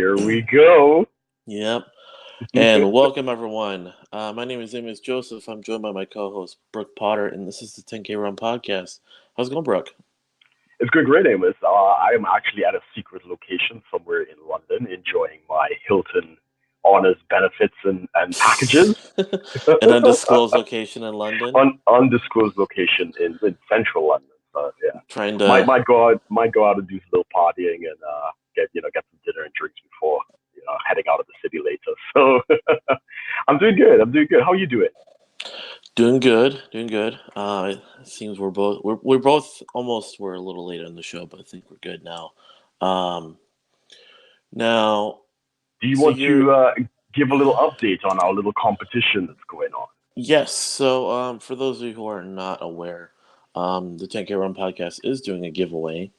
Here we go. Yep. And welcome, everyone. My name is Amos Joseph. I'm joined by my co-host, Brook Potter, and this is the 10k Rum podcast. How's it going, Brook? It's going great, Amos. I am actually at a secret location somewhere in London, enjoying my Hilton honors benefits and packages. An undisclosed location in London. Undisclosed location in central London. So yeah, Trying might to. might go out might go out and do some little partying and get some dinner and drinks before heading out of the city later. So I'm doing good. How are you doing? Doing good, doing good. It seems we're both almost we're a little late on the show, but I think we're good now. Um, now, Do you so want you're to give a little update on our little competition that's going on? yes. So for those of you who are not aware, the 10k Run podcast is doing a giveaway.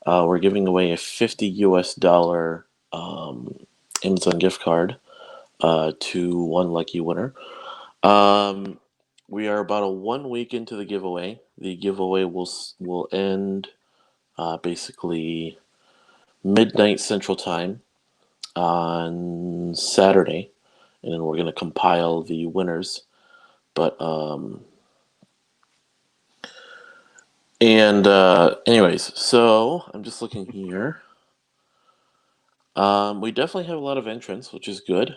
We're giving away a $50 Amazon gift card to one lucky winner. Um, we are about 1 week into the giveaway. The giveaway will end basically midnight Central Time on Saturday, and then we're going to compile the winners. But anyways, so I'm just looking here. We definitely have a lot of entrants, which is good.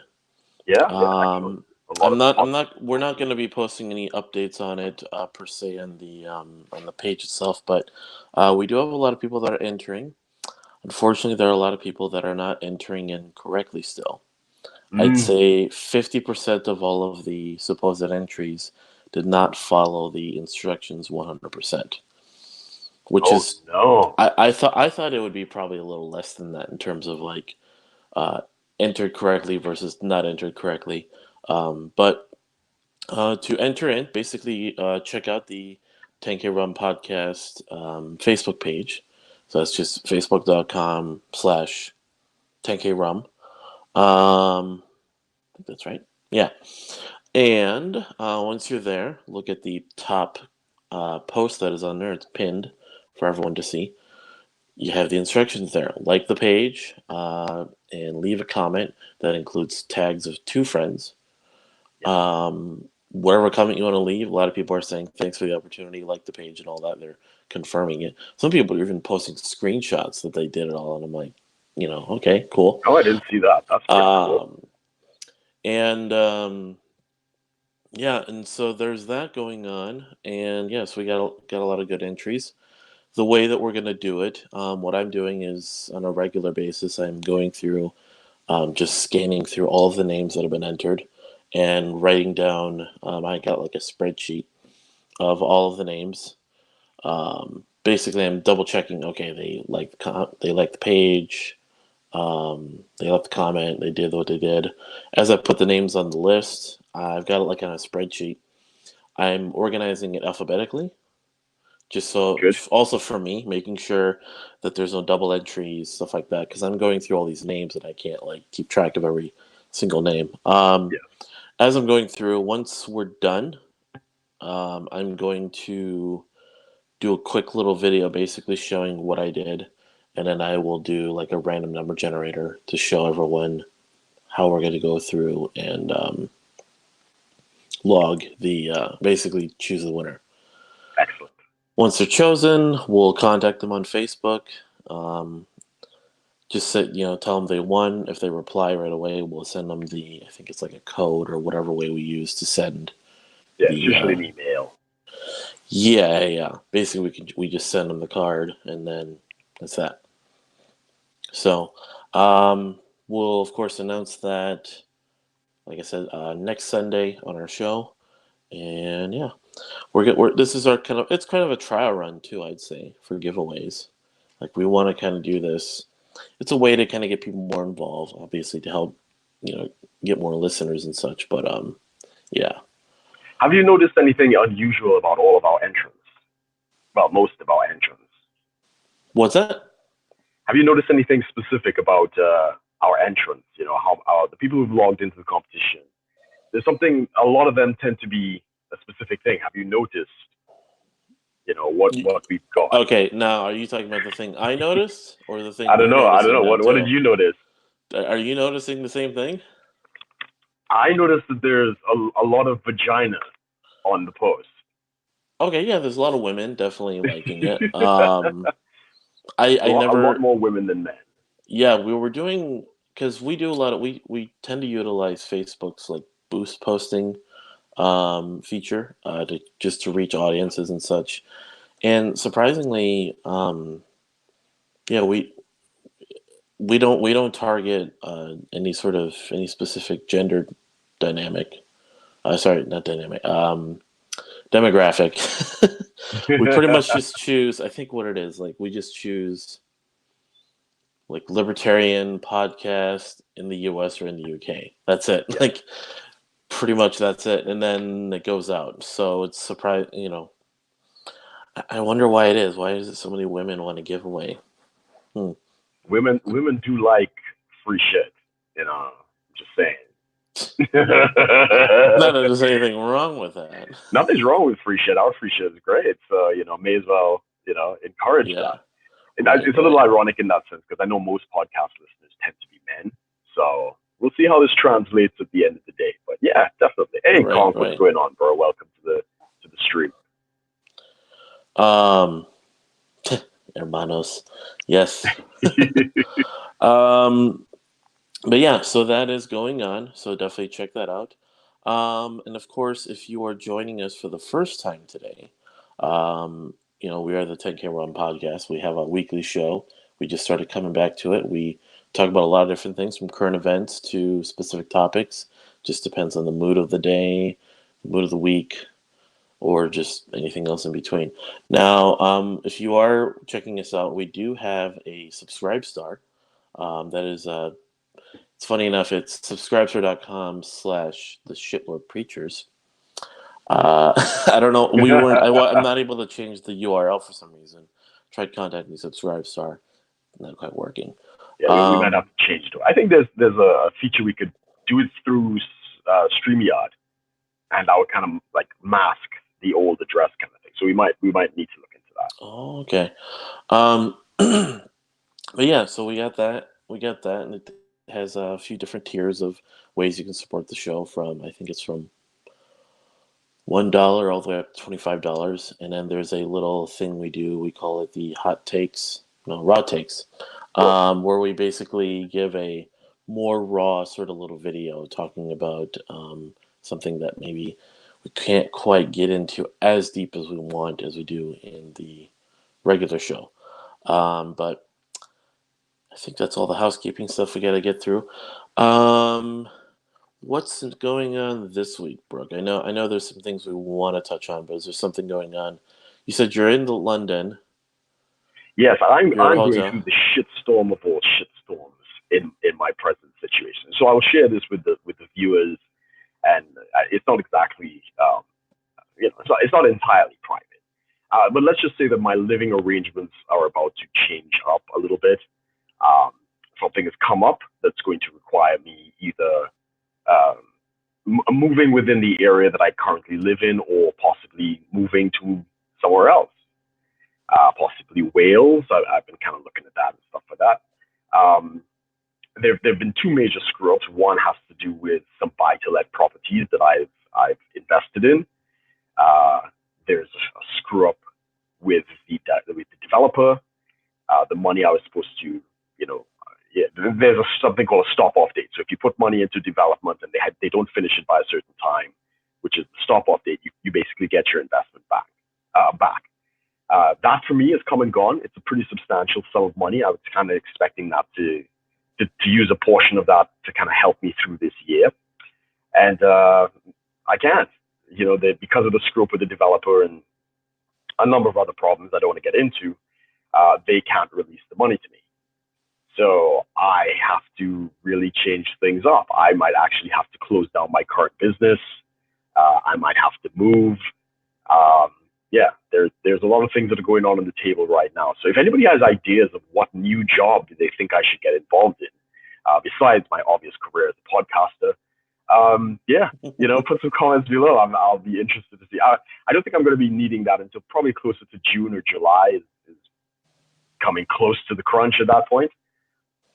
Yeah, excellent. Um, A lot of fun. we're not going to be posting any updates on it per se on the page itself, but we do have a lot of people that are entering. Unfortunately, there are a lot of people that are not entering in correctly still. I'd Mm. say 50% of all of the supposed entries did not follow the instructions 100%, which Oh is no. I thought it would be probably a little less than that in terms of like uh, entered correctly versus not entered correctly. But to enter in, basically check out the 10k Run podcast Facebook page. So that's just facebook.com/10k Rum. I think that's right. Yeah. And once you're there, look at the top post that is on there. It's pinned for everyone to see. You have the instructions there. Like the page and leave a comment that includes tags of 2 friends. Yeah. Whatever comment you want to leave, a lot of people are saying thanks for the opportunity, like the page and all that. They're confirming it. Some people are even posting screenshots that they did it all, and I'm like, okay, cool. Oh, I didn't see that. That's pretty cool. Um, and yeah, and so there's that going on, and yes, we got a lot of good entries. The way that we're going to do it, what I'm doing is on a regular basis, I'm going through, just scanning through all of the names that have been entered and writing down. I got like a spreadsheet of all of the names. Basically, I'm double checking. Okay, they like the page. They left the comment. They did what they did. As I put the names on the list, I've got it like on a spreadsheet. I'm organizing it alphabetically just so Good. also for me making sure that there's no double entries, stuff like that, because I'm going through all these names and I can't like keep track of every single name. Yeah. As I'm going through, once we're done, I'm going to do a quick little video basically showing what I did, and then I will do like a random number generator to show everyone how we're going to go through and log the basically choose the winner. Excellent. Once they're chosen, we'll contact them on Facebook. Um, just tell them they won. If they reply right away, we'll send them I think it's like a code or whatever way we use to send Yeah, it's the. usually an email. Yeah. Basically, we just send them the card, and then that's that. So, we'll of course announce that, like I said, next Sunday on our show, and yeah, this is our it's kind of a trial run too, I'd say, for giveaways. Like we want to kind of do this. It's a way to kind of get people more involved, obviously, to help get more listeners and such. But yeah. Have you noticed anything unusual about all of our entrants? Well, most of our entrants. What's that? Have you noticed anything specific about our entrants? How the people who've logged into the competition. There's something. A lot of them tend to be a specific thing. Have you noticed? What we've got. Okay, now are you talking about the thing I noticed or the thing I don't you're know. I don't noticing know. now What did too? you notice? Are you noticing the same thing? I noticed that there's a lot of vagina on the post. Okay, yeah, there's a lot of women definitely liking it. a I lot never, more women than men. yeah, we were doing because we do a lot of we tend to utilize Facebook's like boost posting feature to just to reach audiences and such. And surprisingly, yeah, we don't target any sort of any specific gender dynamic. Sorry, not dynamic. Demographic. We pretty much just choose. I think what it is like we just choose like libertarian podcast in the U.S. or in the U.K. That's it. Yeah. Like pretty much that's it, and then it goes out. So it's surprise. I wonder why it is. Why is it so many women want to give away? Hmm. Women do like free shit. Just saying. Not that there's anything wrong with that. Nothing's wrong with free shit. Our free shit is great. So may as well encourage Yeah. that. And Right. it's a little Right. ironic in that sense because I know most podcast listeners tend to be men. So we'll see how this translates at the end of the day. But yeah, definitely. Hey, Right. Conk, what's Right. going on, bro? Welcome to the stream. Um. Hermanos. Yes. um. But yeah, so that is going on. So definitely check that out. And of course, if you are joining us for the first time today, we are the 10k Rum podcast. We have a weekly show. We just started coming back to it. We talk about a lot of different things from current events to specific topics. Just depends on the mood of the day, the mood of the week, or just anything else in between. Now, if you are checking us out, we do have a subscribe star. That is it's funny enough, it's subscribestar.com/ the shitlord preachers. I don't know. I'm not able to change the URL for some reason. Tried contacting Subscribestar, not quite working. Yeah, we might have Um, to change it. I think there's a feature we could do it through StreamYard, and that would kind of like mask the old address kind of thing. So we might need to look into that. oh, okay. But yeah, so we got that. We got that, and it has a few different tiers of ways you can support the show. From I think it's from $1 all the way up to $25, and then there's a little thing we do. We call it the hot takes, no raw takes, Cool. where we basically give a more raw sort of little video talking about something that maybe we can't quite get into as deep as we want as we do in the regular show. But I think that's all the housekeeping stuff we got to get through. Um, What's going on this week, Brooke? I know there's some things we want to touch on, but is there something going on? You said you're in London. Yes, I'm You're at a I'm going hotel. through the shitstorm of all shitstorms in my present situation. So I will share this with the viewers, and it's not exactly it's not entirely private. But let's just say that my living arrangements are about to change up a little bit. Um, Something has come up that's going to require me either um, moving within the area that I currently live in, or possibly moving to somewhere else, possibly Wales. I've been kind of looking at that and stuff like that. Um, there've been two major screw ups. One has to do with some buy to let properties that I've invested in. Uh, there's a screw up with the developer. The money I was supposed to, yeah, there's something called a stop off date. So if you put money into development and they don't finish it by a certain time, which is the stop off date, you basically get your investment back. That for me is come and gone. It's a pretty substantial sum of money. I was kind of expecting that to use a portion of that to kind of help me through this year, and I can't. Because of the screw up with the developer and a number of other problems I don't want to get into, they can't release the money to me. So I have to really change things up. I might actually have to close down my current business. I might have to move. Um, yeah, there's a lot of things that are going on the table right now. So if anybody has ideas of what new job do they think I should get involved in, besides my obvious career as a podcaster, yeah, put some comments below. I'll be interested to see. I don't think I'm going to be needing that until probably closer to June or July is coming close to the crunch at that point.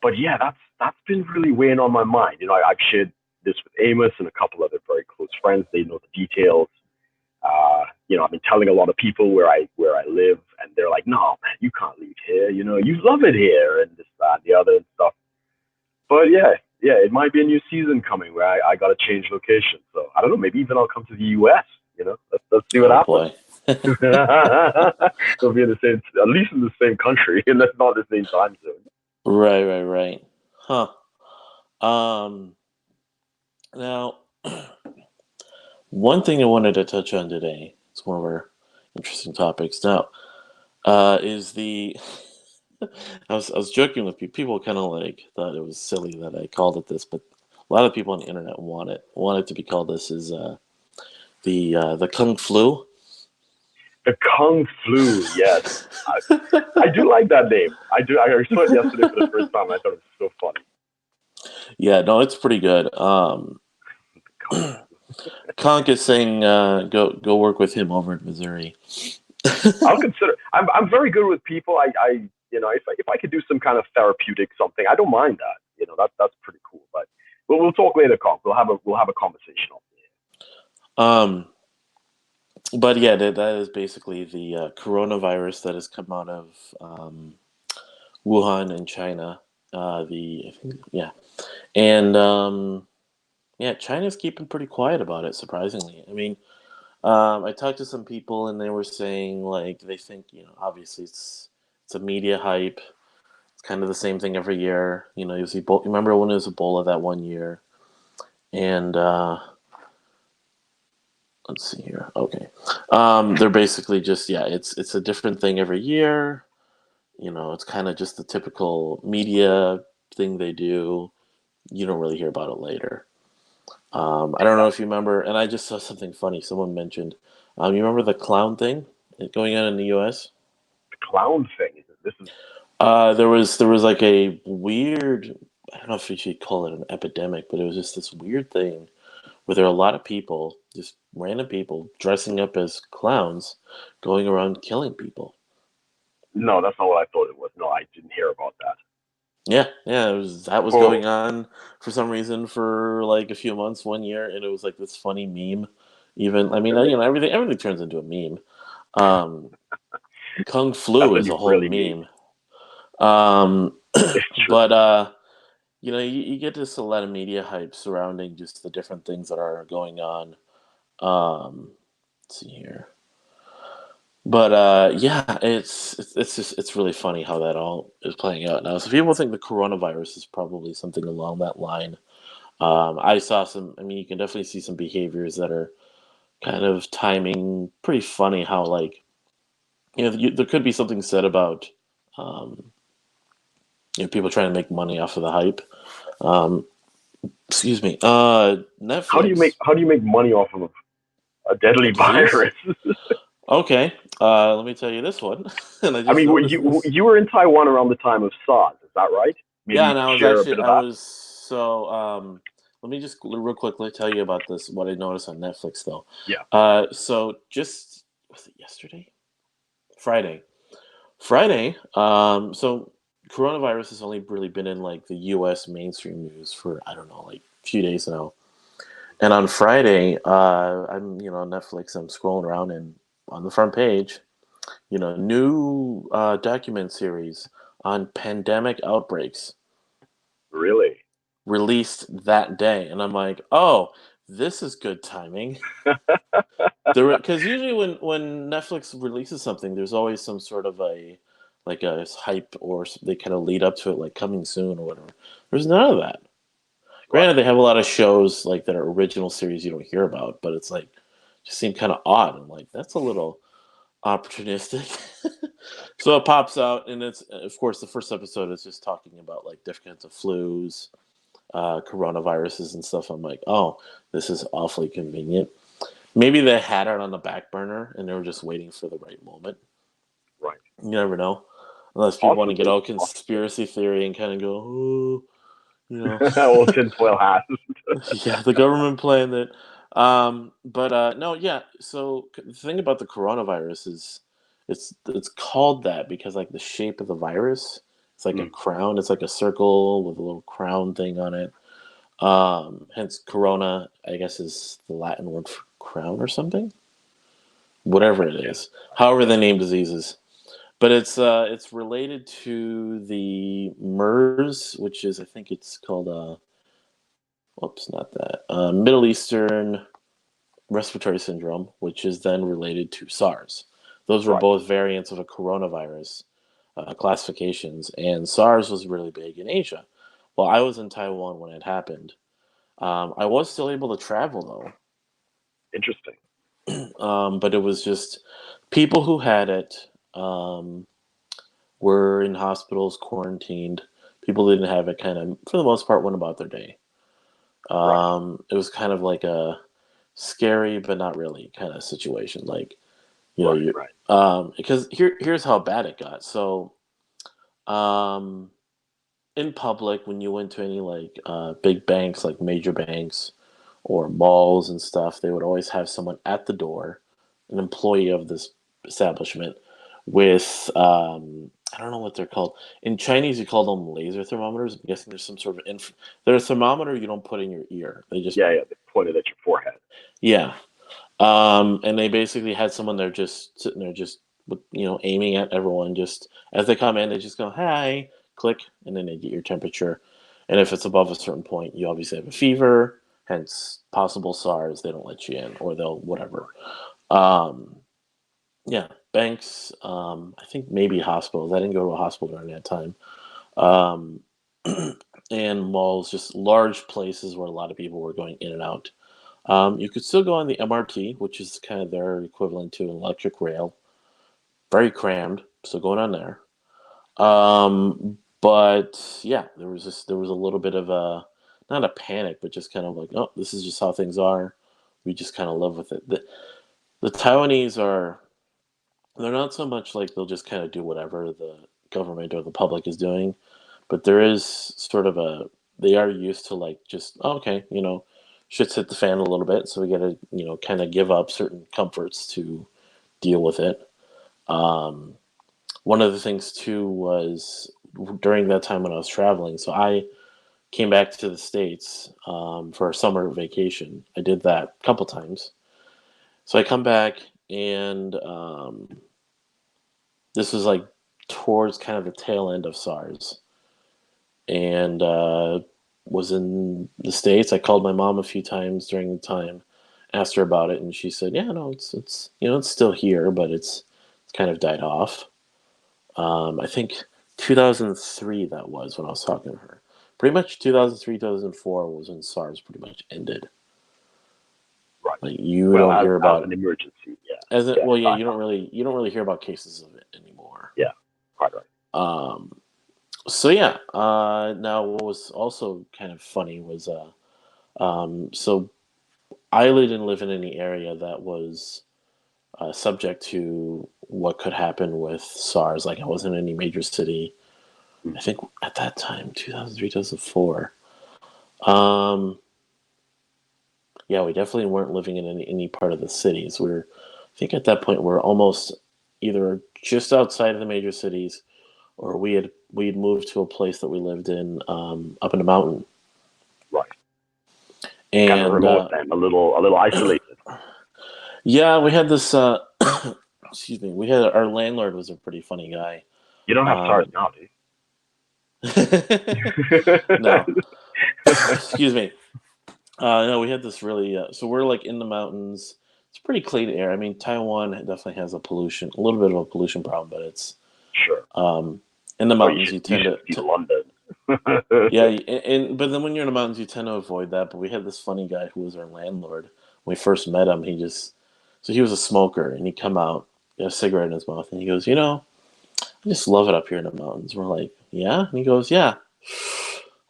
But yeah, that's been really weighing on my mind. I've shared this with Amos and a couple other very close friends. They know the details. I've been telling a lot of people where I live, and they're like, "No, man, you can't leave here. You love it here, and this, that, and the other and stuff." But yeah, it might be a new season coming where I got to change location. So I don't know. Maybe even I'll come to the U.S. Let's see what Oh happens. boy. We'll be in the same, at least in the same country, and that's not the same time zone. Right. Huh. Um. Now, one thing I wanted to touch on today. It's one of our interesting topics. Now, is the I was joking with people. People kind of like thought it was silly that I called it this, but a lot of people on the internet want it to be called this. Is the Kung Flu? The Kung Flu, yes. I do like that name. I do. I saw it yesterday for the first time. And I thought it was so funny. Yeah, no, it's pretty good. Kung Conk is saying, go work with him over in Missouri. I'll consider. I'm very good with people. If I could do some kind of therapeutic something, I don't mind that. That's pretty cool. But we'll talk later, Kong. We'll have a conversation on Um, but yeah, that is basically the coronavirus that has come out of Wuhan in China. I think, yeah, and yeah, China's keeping pretty quiet about it. Surprisingly, I mean, I talked to some people and they were saying like they think obviously it's a media hype. It's kind of the same thing every year. You see, remember when it was Ebola that one year, and let's see here. Okay, they're basically just it's a different thing every year. It's kind of just the typical media thing they do. You don't really hear about it later. I don't know if you remember, and I just saw something funny. Someone mentioned, you remember the clown thing going on in the U.S.? the clown thing. This is There was like a weird. I don't know if you should call it an epidemic, but it was just this weird thing where there are a lot of people, just random people, dressing up as clowns, going around killing people. no, that's not what I thought it was. No, I didn't hear about that. Yeah, that was Oh, going on for some reason for like a few months, one year, and it was like this funny meme. Even I mean, really? everything turns into a meme. Um, Kung That's Flu when is a you whole really need. meme. Um, It's true. but you get just a lot of media hype surrounding just the different things that are going on. Let's see here. But yeah, it's really funny how that all is playing out now. So people think the coronavirus is probably something along that line. I saw some. I mean, you can definitely see some behaviors that are kind of timing pretty funny. How like there could be something said about um, people trying to make money off of the hype. Um, excuse me. Netflix How do you make money off of a a deadly disease. virus? Okay, let me tell you this one. And I I just mean, noticed this. you were in Taiwan around the time of SARS, is that right? Maybe Yeah, you and could I was share a actually bit of I that. was so let me just real quickly tell you about this what I noticed on Netflix though. Yeah, So just was it yesterday? Friday. So coronavirus has only really been in like the US mainstream news for I don't know, like a few days now. And on Friday, I'm on Netflix, I'm scrolling around and on the front page, new document series on pandemic outbreaks really. released that day, and I'm like, oh, this is good timing. There, because usually when Netflix releases something, there's always some sort of a like a hype or they kind of lead up to it, like coming soon or whatever. There's none of that. Granted, Right. they have a lot of shows like that are original series you don't hear about, but it's like just seemed kind of odd. I'm like, that's a little opportunistic. So it pops out, and it's of course the first episode is just talking about like different kinds of flus, coronaviruses and stuff. I'm like, oh, this is awfully convenient. Maybe they had it on the back burner and they were just waiting for the right moment. Right. You never know, unless people want to get Possibly. all Possibly. conspiracy theory and kind of go, oh, you know, All tinfoil hats. yeah, the government planned it. But no, yeah. So the thing about the coronavirus is it's called that because like the shape of the virus It's like a crown. It's like a circle with a little crown thing on it. Hence, corona, I guess, is the Latin word for crown or something. Whatever it is, however they name diseases. But it's related to the MERS, which is I think it's called whoops, not that Middle Eastern respiratory syndrome, which is then related to SARS. Those were both variants of a coronavirus classifications, and SARS was really big in Asia. Well, I was in Taiwan when it happened. I was still able to travel though. Interesting. But it was just people who had it were in hospitals, quarantined. People who didn't have it kind of, for the most part, went about their day. It was kind of like a scary but not really kind of situation. Like, you know, because here's how bad it got. So, in public, when you went to any like big banks, like major banks or malls and stuff, they would always have someone at the door, an employee of this establishment, with I don't know what they're called. In Chinese, you call them laser thermometers. I'm guessing there's some sort of they're a thermometer you don't put in your ear. They just they pointed at your forehead. Yeah. And they basically had someone there just sitting there, just aiming at everyone. Just as they come in, they just go, "Hi," click, and then they get your temperature. And if it's above a certain point, you obviously have a fever, hence possible SARS. They don't let you in, or they'll whatever. Um, yeah, banks. I think maybe hospitals. I didn't go to a hospital during that time. Um, and malls, just large places where a lot of people were going in and out. You could still go on the MRT, which is kind of their equivalent to an electric rail. Very crammed, so going on there. But yeah, there was a little bit of a not a panic, but just kind of like, oh, this is just how things are. We just kind of live with it. The Taiwanese they're not so much like they'll just kind of do whatever the government or the public is doing, but there is sort of they are used to like just okay, shit's hit the fan a little bit, so we got to kind of give up certain comforts to deal with it. Um, One of the things too was during that time when I was traveling, so I came back to the States for a summer vacation. I did that a couple times. So I come back and this was like towards kind of the tail end of SARS, and was in the States. I called my mom a few times during the time, asked her about it, and she said, "Yeah, no, it's it's still here, but it's kind of died off." I think 2003 that was when I was talking to her. Pretty much 2003, 2004 was when SARS pretty much ended. Right. Like you Well, don't hear as about an emergency, as it. Well, yeah, died off. you don't really hear about cases of it anymore. Yeah, quite right. Um, so yeah. Now what was also kind of funny was so I didn't live in any area that was subject to what could happen with SARS. Like I wasn't in any major city. Mm. I think at that time, 2003, 2004. Um, yeah, we definitely weren't living in any part of the cities. I think at that point, we're almost either just outside of the major cities, or we had moved to a place that we lived in up in the mountain. Right. Kind of And remote and a little isolated. yeah, we had this. Excuse me. We had our landlord was a pretty funny guy. You don't have SARS now, do No, you? excuse me. No, we had this really. So we're like in the mountains. It's pretty clean air. I mean, Taiwan definitely has a little bit of a pollution problem, but it's Sure. um, in the Well, you mountains. should You you tend should see to London. yeah, and but then when you're in the mountains, you tend to avoid that. But we had this funny guy who was our landlord. When we first met him, so he was a smoker, and he'd come out, he had a cigarette in his mouth, and he goes, I just love it up here in the mountains. We're like, yeah, and he goes, yeah,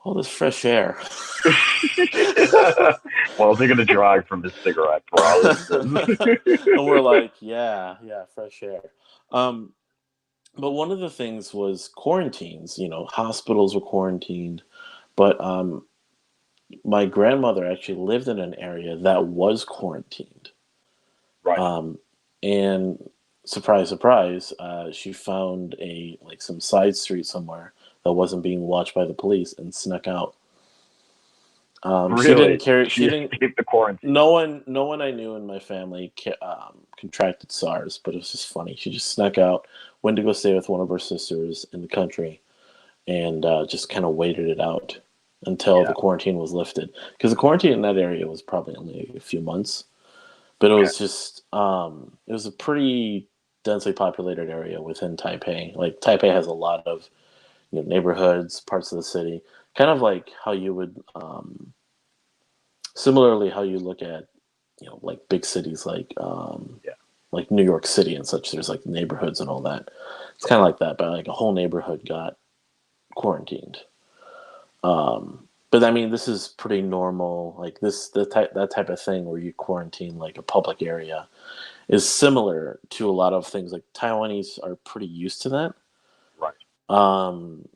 all this fresh air. Well, they're gonna drag from his cigarette for our listeners. And we're like, yeah, fresh air. Um, but one of the things was quarantines. Hospitals were quarantined, but my grandmother actually lived in an area that was quarantined. Right. And surprise, surprise, she found some side street somewhere that wasn't being watched by the police and snuck out. She didn't Really? carry. She She didn't. escaped the quarantine. No one I knew in my family contracted SARS, but it was just funny. She just snuck out, went to go stay with one of her sisters in the country, and just kind of waited it out until Yeah. the quarantine was lifted. Because the quarantine in that area was probably only a few months, but it Okay. was just it was a pretty densely populated area within Taipei. Like Taipei has a lot of neighborhoods, parts of the city, kind of like how you would similarly how you look at like big cities Yeah. like New York City and such. There's like neighborhoods and all that. It's kind of like that, but like a whole neighborhood got quarantined. But I mean, this is pretty normal. Like that type of thing where you quarantine like a public area is similar to a lot of things. Like Taiwanese are pretty used to that. Right. Um,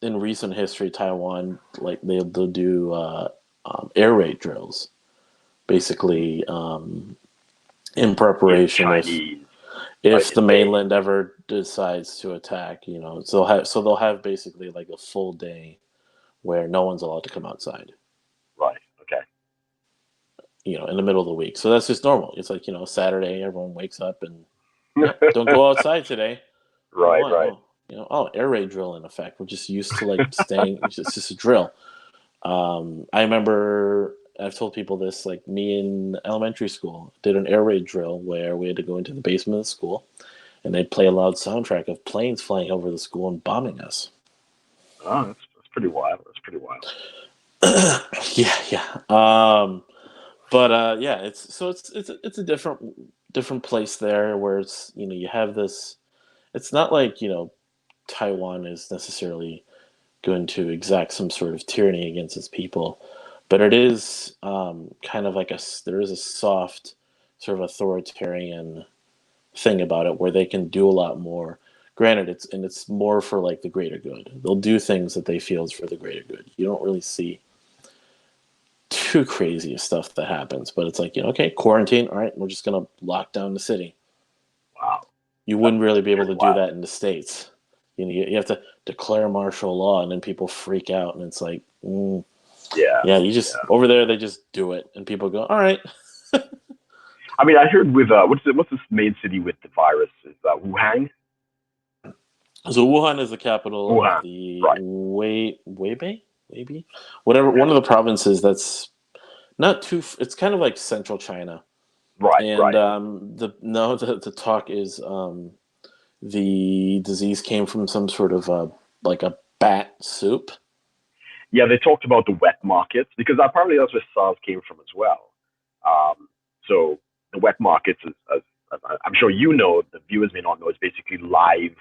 in recent history, Taiwan like they'll do air raid drills, basically in Against preparation Chinese, like if the invading. mainland ever decides to attack. So they'll have basically like a full day where no one's allowed to come outside. Right. Okay. In the middle of the week. So that's just normal. It's like Saturday, everyone wakes up and don't go outside today. Right. Why? Right. Air raid drill in effect. We're just used to like staying. It's just a drill. I remember I've told people this. Like me in elementary school did an air raid drill where we had to go into the basement of the school and they'd play a loud soundtrack of planes flying over the school and bombing us. Oh, that's pretty wild. That's pretty wild. Yeah. But yeah, it's a different place there where it's you have this. It's not like Taiwan is necessarily going to exact some sort of tyranny against its people, but it is kind of like there is a soft sort of authoritarian thing about it where they can do a lot more. Granted, it's more for like the greater good. They'll do things that they feel is for the greater good. You don't really see too crazy stuff that happens, but it's like okay, quarantine. All right, we're just gonna lock down the city. Wow. You wouldn't really That's be able pretty to do wild. that in the States. You have to declare martial law, and then people freak out, and it's like, Yeah. yeah, you just Yeah. over there they just do it, and people go, all right. I mean, I heard with what's this main city with the virus? Is Wuhan? So Wuhan is the capital of Wuhan. the Right. Weibei, maybe whatever one Okay. of the provinces that's not too. It's kind of like central China, Right. and Right. the talk is the disease came from some sort of like a bat soup. Yeah, they talked about the wet markets because apparently that's where SARS came from as well. So the wet markets, as I'm sure you know, the viewers may not know, is basically live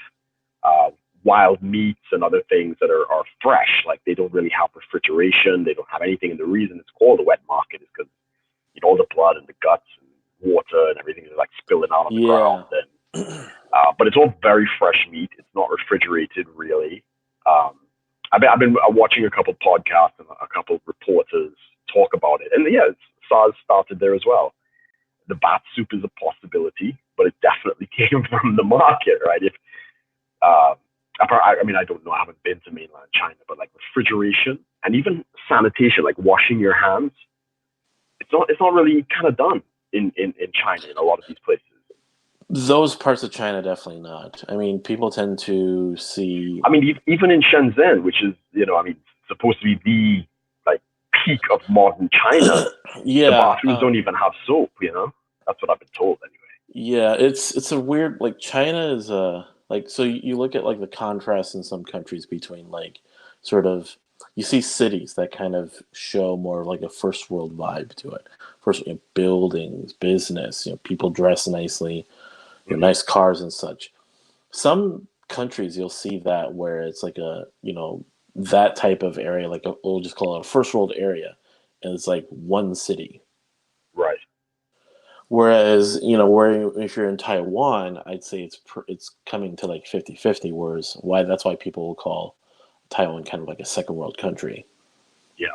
uh, wild meats and other things that are fresh. Like they don't really have refrigeration, they don't have anything. And the reason it's called a wet market is because all the blood and the guts and water and everything is like spilling out on the ground. Yeah. And but it's all very fresh meat. It's not refrigerated really. Um, I've been watching a couple podcasts and a couple reporters talk about it, and yeah, SARS started there as well. The bat soup is a possibility, but it definitely came from the market, right? If uh, I mean, I don't know. I haven't been to mainland China, but like refrigeration and even sanitation, like washing your hands, it's not really kind of done in China in a lot of these places. Those parts of China definitely not. I mean, people tend to see. I mean, even in Shenzhen, which is I mean, supposed to be the like peak of modern China, the Yeah, bathrooms don't even have soap. That's what I've been told anyway. yeah. It's a weird like China is like so you look at like the contrast in some countries between like sort of you see cities that kind of show more of like a first world vibe to it. First, buildings, business, people dress nicely, Hmm. nice cars and such. Some countries you'll see that where it's like a that type of area like we'll just call it a first world area and it's like one city, Right. whereas where if you're in Taiwan I'd say it's coming to like 50-50, whereas that's why people will call Taiwan kind of like a second world country, Yeah.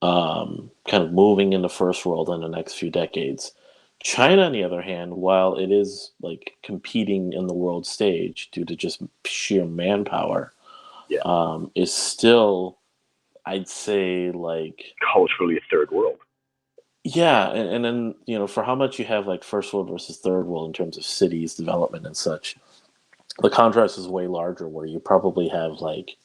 kind of moving into first world in the next few decades. China, on the other hand, while it is like competing in the world stage due to just sheer manpower, Yeah. is still, I'd say, like, Culturally a third world. yeah, and then for how much you have like first world versus third world in terms of cities development and such, the contrast is way larger. Where you probably have like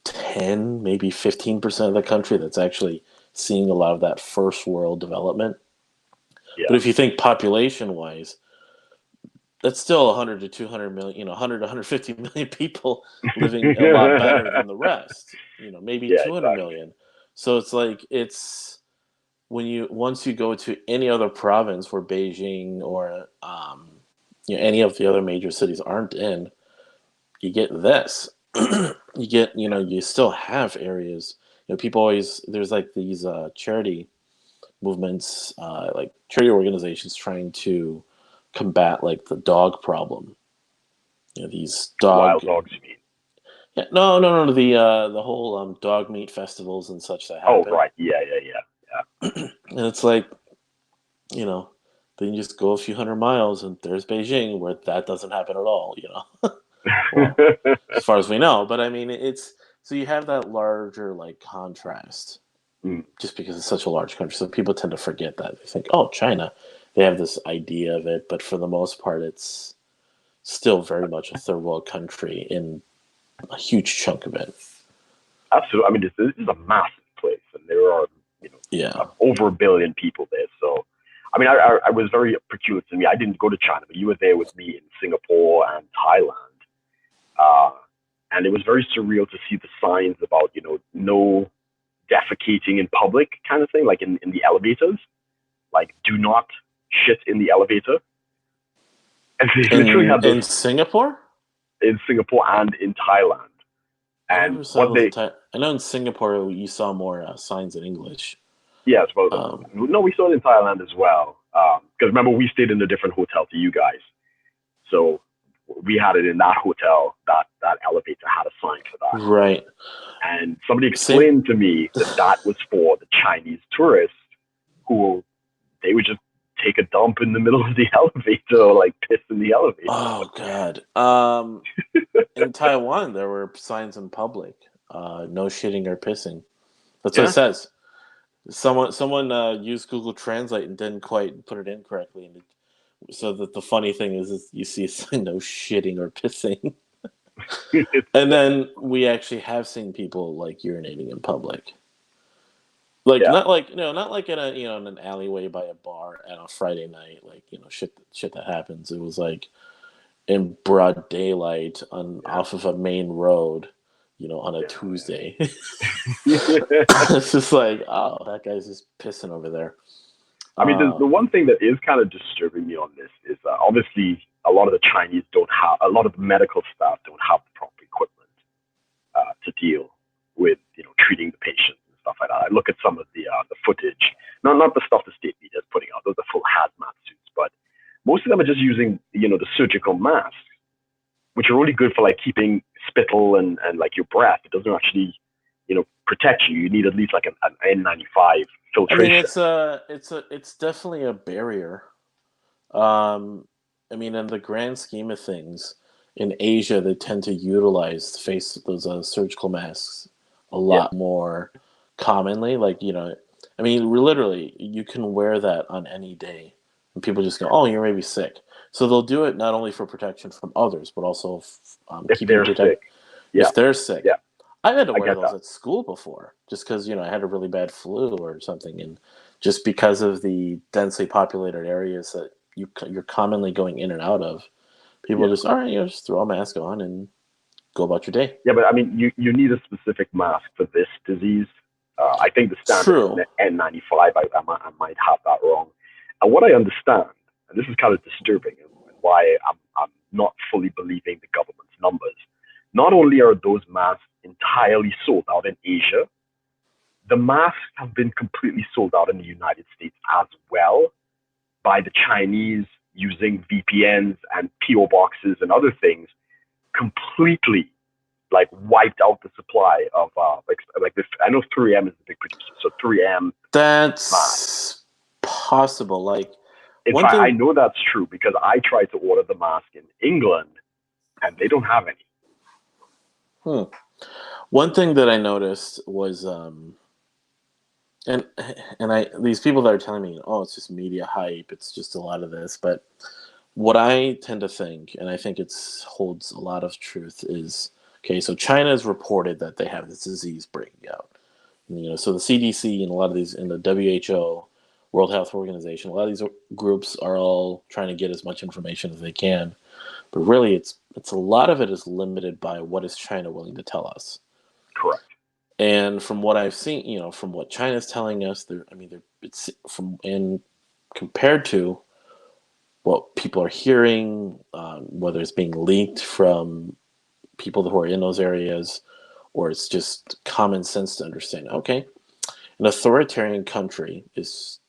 10, maybe 15% of the country that's actually seeing a lot of that first world development. Yeah. But if you think population wise, that's still 100 to 200 million, 100 to 150 million people living a lot better than the rest. Maybe Yeah, 200 exactly. million. So it's like once you go to any other province where Beijing or any of the other major cities aren't in, you get this. You get you still have areas. People always there's like these charity movements, like charity organizations trying to combat like the dog problem. These dog. Wild dogs, you mean? Yeah, no. The whole dog meat festivals and such that Oh, happen, right. Yeah, yeah, yeah. and it's like you know, then you just go a few hundred miles and there's Beijing where that doesn't happen at all. Well, Yeah. as far as we know, but I mean, it's so you have that larger like contrast Mm, just because it's such a large country. So people tend to forget that. They think, oh, China, they have this idea of it, but for the most part, it's still very much a third world country in a huge chunk of it. absolutely. I mean, this is a massive place, and there are, you know, Yeah. over a billion people there. So, I mean, I was very peculiar to me. I didn't go to China, but you were there with me in Singapore and Thailand. Uh, and it was very surreal to see the signs about, no defecating in public kind of thing, like in the elevators, like do not shit in the elevator. And they literally In had those Singapore, in Singapore and in Thailand. I And never saw what those in they, Thai. I know in Singapore you saw more signs in English. yes, well, Um, no, we saw it in Thailand as well. Because remember, we stayed in a different hotel to you guys. So we had it in that hotel. That elevator had a sign for that. right. And somebody Same. explained to me that was for the Chinese tourists who they would just take a dump in the middle of the elevator or like piss in the elevator. Oh God. In Taiwan, there were signs in public, no shitting or pissing. That's what it Yeah. says. Someone used Google Translate and didn't quite put it in correctly, so that the funny thing is you see a sign, no shitting or pissing, and then we actually have seen people like urinating in public, like Yeah. not like in in an alleyway by a bar on a Friday night, like shit that happens. It was like in broad daylight on Yeah. off of a main road, on a Yeah. Tuesday. Yeah. It's just like, oh, that guy's just pissing over there. I mean, the Um, one thing that is kind of disturbing me on this is obviously a lot of the Chinese don't have, a lot of the medical staff don't have the proper equipment to deal with, treating the patients and stuff like that. I look at some of the footage, not the stuff the state media is putting out; those are full hazmat suits, but most of them are just using, the surgical masks, which are really good for like keeping spittle and like your breath. It doesn't actually, protect you. You need at least like an N95 I mean, filtration. it's definitely a barrier. I mean, in the grand scheme of things, in Asia, they tend to utilize those surgical masks a Yeah. lot more commonly. Like, I mean, literally, you can wear that on any day, and people just go, "Oh, you're maybe sick." So they'll do it not only for protection from others, but also If keeping they're sick. protect Yeah. if they're sick. Yeah. I've had to I wear get those that. at school before, just because I had a really bad flu or something, and just because of the densely populated areas that you're commonly going in and out of, people Yeah. just all right, just throw a mask on and go about your day. Yeah, but I mean, you need a specific mask for this disease. I think the standard is True. N95. I might have that wrong. And what I understand, and this is kind of disturbing, and why I'm not fully believing the government's numbers. Not only are those masks entirely sold out in Asia, the masks have been completely sold out in the United States as well by the Chinese using VPNs and PO boxes and other things completely like wiped out the supply of like this. I know 3M is the big producer, so 3M masks. That's possible. Like In one fact, I thing, know that's true because I tried to order the mask in England and they don't have any. Hmm. One thing that I noticed was, and I these people that are telling me, oh, it's just media hype, it's just a lot of this, but what I tend to think, and I think it's holds a lot of truth, is okay. So China has reported that they have this disease breaking out. So the CDC and a lot of these, in the WHO, World Health Organization, a lot of these groups are all trying to get as much information as they can. But really, it's a lot of it is limited by what is China willing to tell us. Correct. And from what I've seen, from what China's telling us, it's from and compared to what people are hearing, whether it's being leaked from people who are in those areas, or it's just common sense to understand. Okay, an authoritarian country is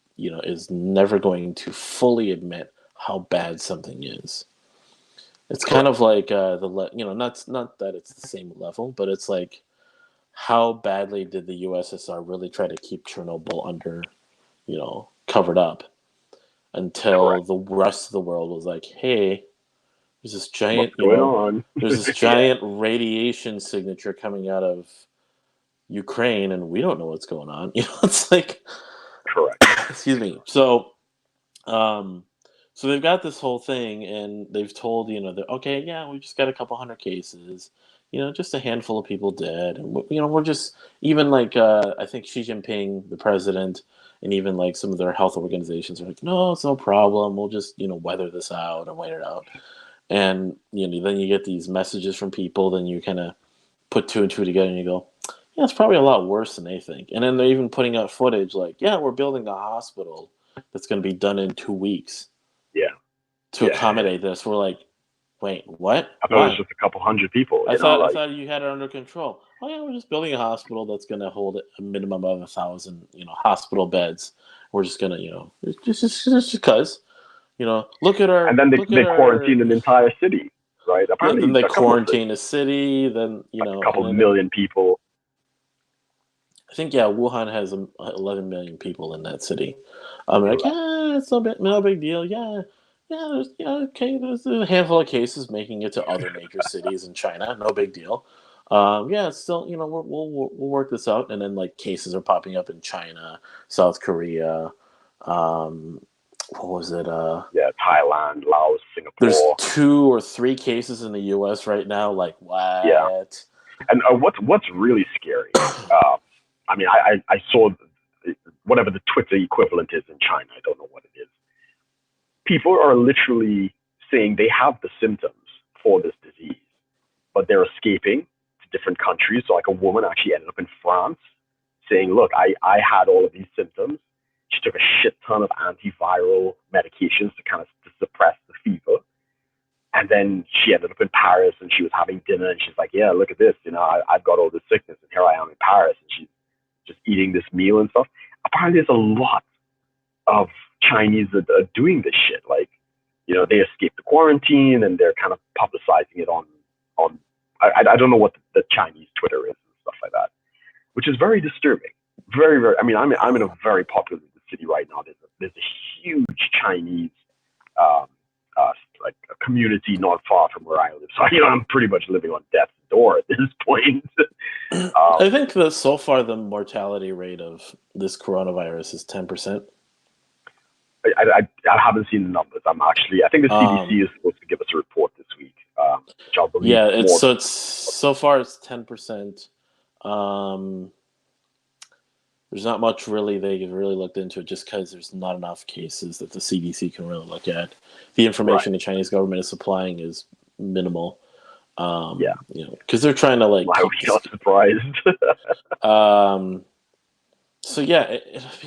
never going to fully admit how bad something is. It's kind Correct. of like not that it's the same level, but it's like how badly did the USSR really try to keep Chernobyl under, covered up until Correct. the rest of the world was like, hey, there's this giant, What's going on? there's this Yeah. giant radiation signature coming out of Ukraine, and we don't know what's going on. It's like, Correct. excuse me. Um, so they've got this whole thing, and they've told that okay, yeah, we just got a couple hundred cases, just a handful of people dead, and we're just even like I think Xi Jinping, the president, and even like some of their health organizations are like, no, it's no problem. We'll just weather this out and wait it out. And then you get these messages from people, then you kind of put two and two together, and you go, yeah, it's probably a lot worse than they think. And then they're even putting out footage like, yeah, we're building a hospital that's going to be done in 2 weeks Yeah. to Yeah. accommodate this. We're like, wait, what? I thought it was Why? just a couple hundred people. I You know, thought I like thought you had it under control. Oh yeah, we're just building a hospital that's going to hold a minimum of 1,000, hospital beds. We're just gonna, just because, and then look at they our, quarantined an entire city, right? yeah. Then Apparently, they a couple of cities, quarantine a city. Then like a and couple then million people. I think yeah, Wuhan has 11 million people in that city. I'm like, Correct. yeah, it's no big deal. Yeah, yeah, okay. There's a handful of cases making it to other major cities in China. No big deal. Yeah, it's still we'll work this out. And then like cases are popping up in China, South Korea. Um, what was it? Yeah, Thailand, Laos, There's Singapore. 2 or 3 cases in the U.S. right now. Like Yeah, what? and what's really scary. I mean, I saw whatever the Twitter equivalent is in China. I don't know what it is. People are literally saying they have the symptoms for this disease, but they're escaping to different countries. So, like a woman actually ended up in France saying, "Look, I had all of these symptoms." She took a shit ton of antiviral medications to kind of to suppress the fever. And then she ended up in Paris and she was having dinner and she's like, yeah, look at this. I've got all this sickness and here I am in Paris. And she's just eating this meal and stuff. Apparently, there's a lot of Chinese that are doing this shit. Like, they escaped the quarantine and they're kind of publicizing it on I don't know what the Chinese Twitter is and stuff like that, which is very disturbing. Very, very. I mean, I'm in a very popular city right now. There's a huge Chinese um, like a community not far from where I live. So I'm pretty much living on death's door at this point. I think that so far the mortality rate of this coronavirus is 10%. I haven't seen the numbers. I think the CDC Um, is supposed to give us a report this week, which I believe yeah, is more. it's so far it's 10%. Um, there's not much really they've really looked into it just because there's not enough cases that the CDC can really look at. The Right. information the Chinese government is supplying is minimal. Yeah. Because they're trying to like Why are keep we this. not surprised? So yeah,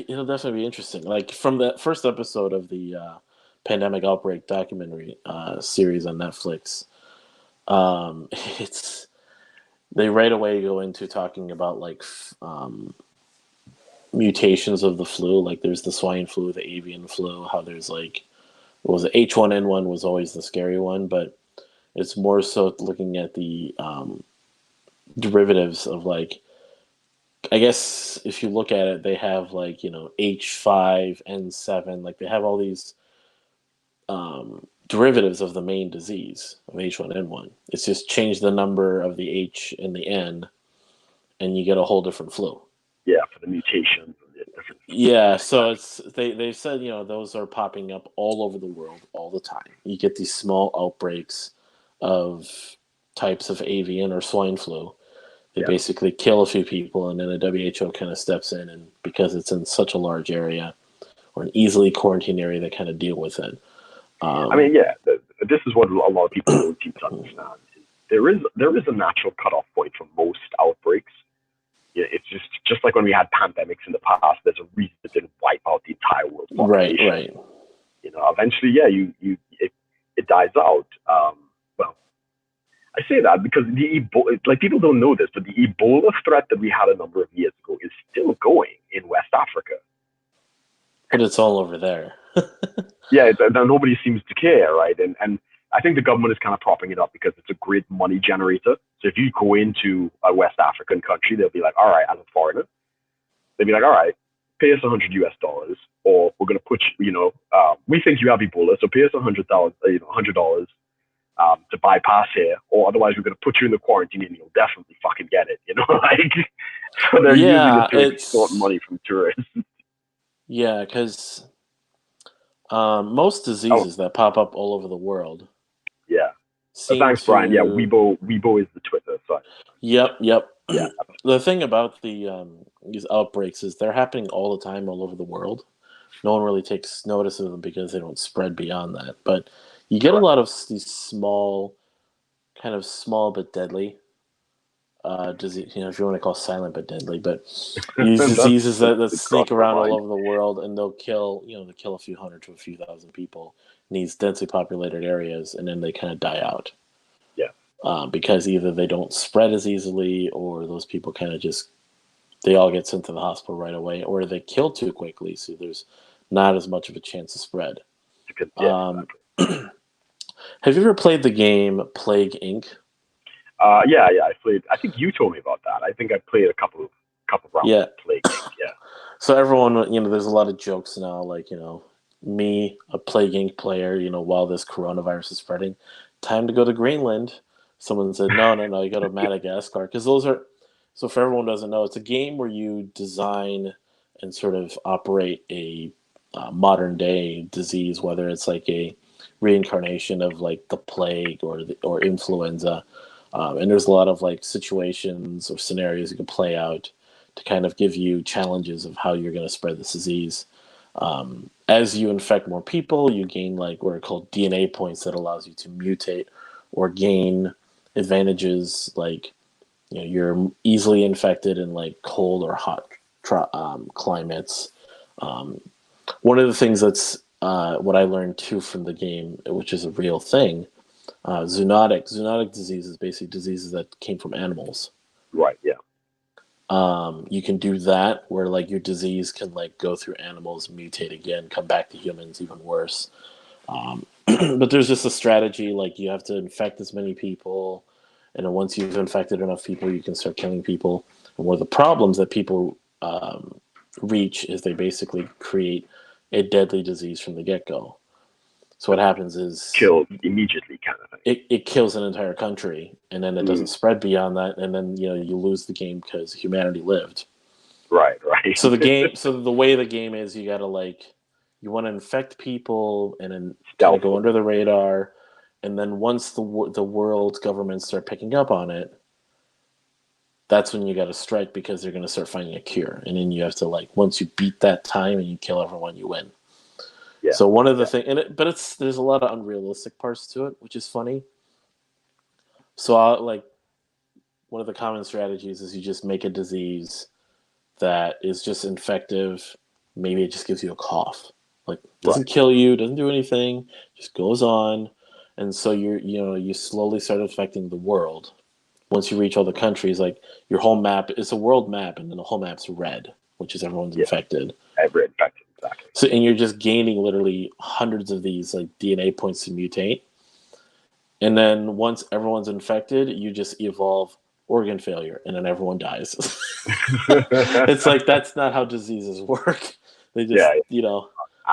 it'll definitely be interesting. Like from the first episode of the pandemic outbreak documentary series on Netflix, it's they right away go into talking about like mutations of the flu. Like there's the swine flu, the avian flu. How there's like what was it, H1N1 was always the scary one, but it's more so looking at the derivatives of like I guess if you look at it, they have like H5N7, like they have all these derivatives of the main disease of H1N1. It's just changed the number of the H and the N, and you get a whole different flu. Yeah, for the mutations and the different. Yeah, so they've said those are popping up all over the world all the time. You get these small outbreaks of types of avian or swine flu. They basically kill a few people, and then the WHO kind of steps in, and because it's in such a large area or an easily quarantined area, they kind of deal with it. I mean, this is what a lot of people don't seem to understand. There is a natural cutoff point for most outbreaks. Yeah, it's just like when we had pandemics in the past. There's a reason it didn't wipe out the entire world population. Right. Eventually, it dies out. Well, I say that because people don't know this, but the Ebola threat that we had a number of years ago is still going in West Africa. But it's all over there. Yeah, nobody seems to care, right? And I think the government is kind of propping it up because it's a great money generator. So if you go into a West African country, they'll be like, all right, as a foreigner, they'll be like, all right, pay us $100, or we're going to put you, we think you have Ebola, so pay us $100, $100 to bypass here, or otherwise we're going to put you in the quarantine and you'll definitely fucking get it, like. So they're using it to extort money from tourists. Yeah, because most diseases that pop up all over the world. Yeah. Thanks, Brian. Yeah, Weibo is the Twitter. So. Yep. Yeah. The thing about these outbreaks is they're happening all the time all over the world. No one really takes notice of them because they don't spread beyond that. But you get a lot of these small but deadly disease. If you want to call silent but deadly, but these diseases that sneak around all over the world, and they'll kill a few hundred to a few thousand people in these densely populated areas, and then they kind of die out. Yeah. Because either they don't spread as easily, or those people kind of they all get sent to the hospital right away, or they kill too quickly, so there's not as much of a chance of spread. Exactly. Have you ever played the game Plague Inc.? Yeah, I played. I think you told me about that. I think I played a couple rounds of Plague Inc. Yeah. So everyone, there's a lot of jokes now, like me, a Plague Inc. player, while this coronavirus is spreading, time to go to Greenland. Someone said, no, you go to Madagascar, because those are. So for everyone who doesn't know, it's a game where you design and sort of operate a modern day disease, whether it's like a reincarnation of like the plague or influenza, and there's a lot of like situations or scenarios you can play out to kind of give you challenges of how you're going to spread this disease. As you infect more people, you gain like what are called DNA points that allows you to mutate or gain advantages, like you're easily infected in like cold or hot climates. One of the things that's what I learned too from the game, which is a real thing, zoonotic disease is basically diseases that came from animals. Right. Yeah. You can do that where like your disease can like go through animals, mutate again, come back to humans, even worse. But there's just a strategy, like you have to infect as many people, and then once you've infected enough people, you can start killing people. And one of the problems that people reach is they basically create a deadly disease from the get-go. So what happens is killed immediately, kind of thing. It kills an entire country, and then it doesn't spread beyond that, and then you lose the game because humanity lived. Right. So the way the game is, you gotta you want to infect people and then kind of go under the radar, and then once the world governments start picking up on it, that's when you got to strike, because they're going to start finding a cure, and then you have to once you beat that time and you kill everyone, you win. Yeah. So one of the things, there's a lot of unrealistic parts to it, which is funny. So one of the common strategies is you just make a disease that is just infective. Maybe it just gives you a cough, doesn't kill you, doesn't do anything, just goes on, and so you slowly start affecting the world. Once you reach all the countries, your whole map is a world map, and then the whole map's red, which is everyone's infected. Everyone's infected, exactly. So, and you're just gaining literally hundreds of these DNA points to mutate. And then once everyone's infected, you just evolve organ failure, and then everyone dies. It's that's not how diseases work. They just,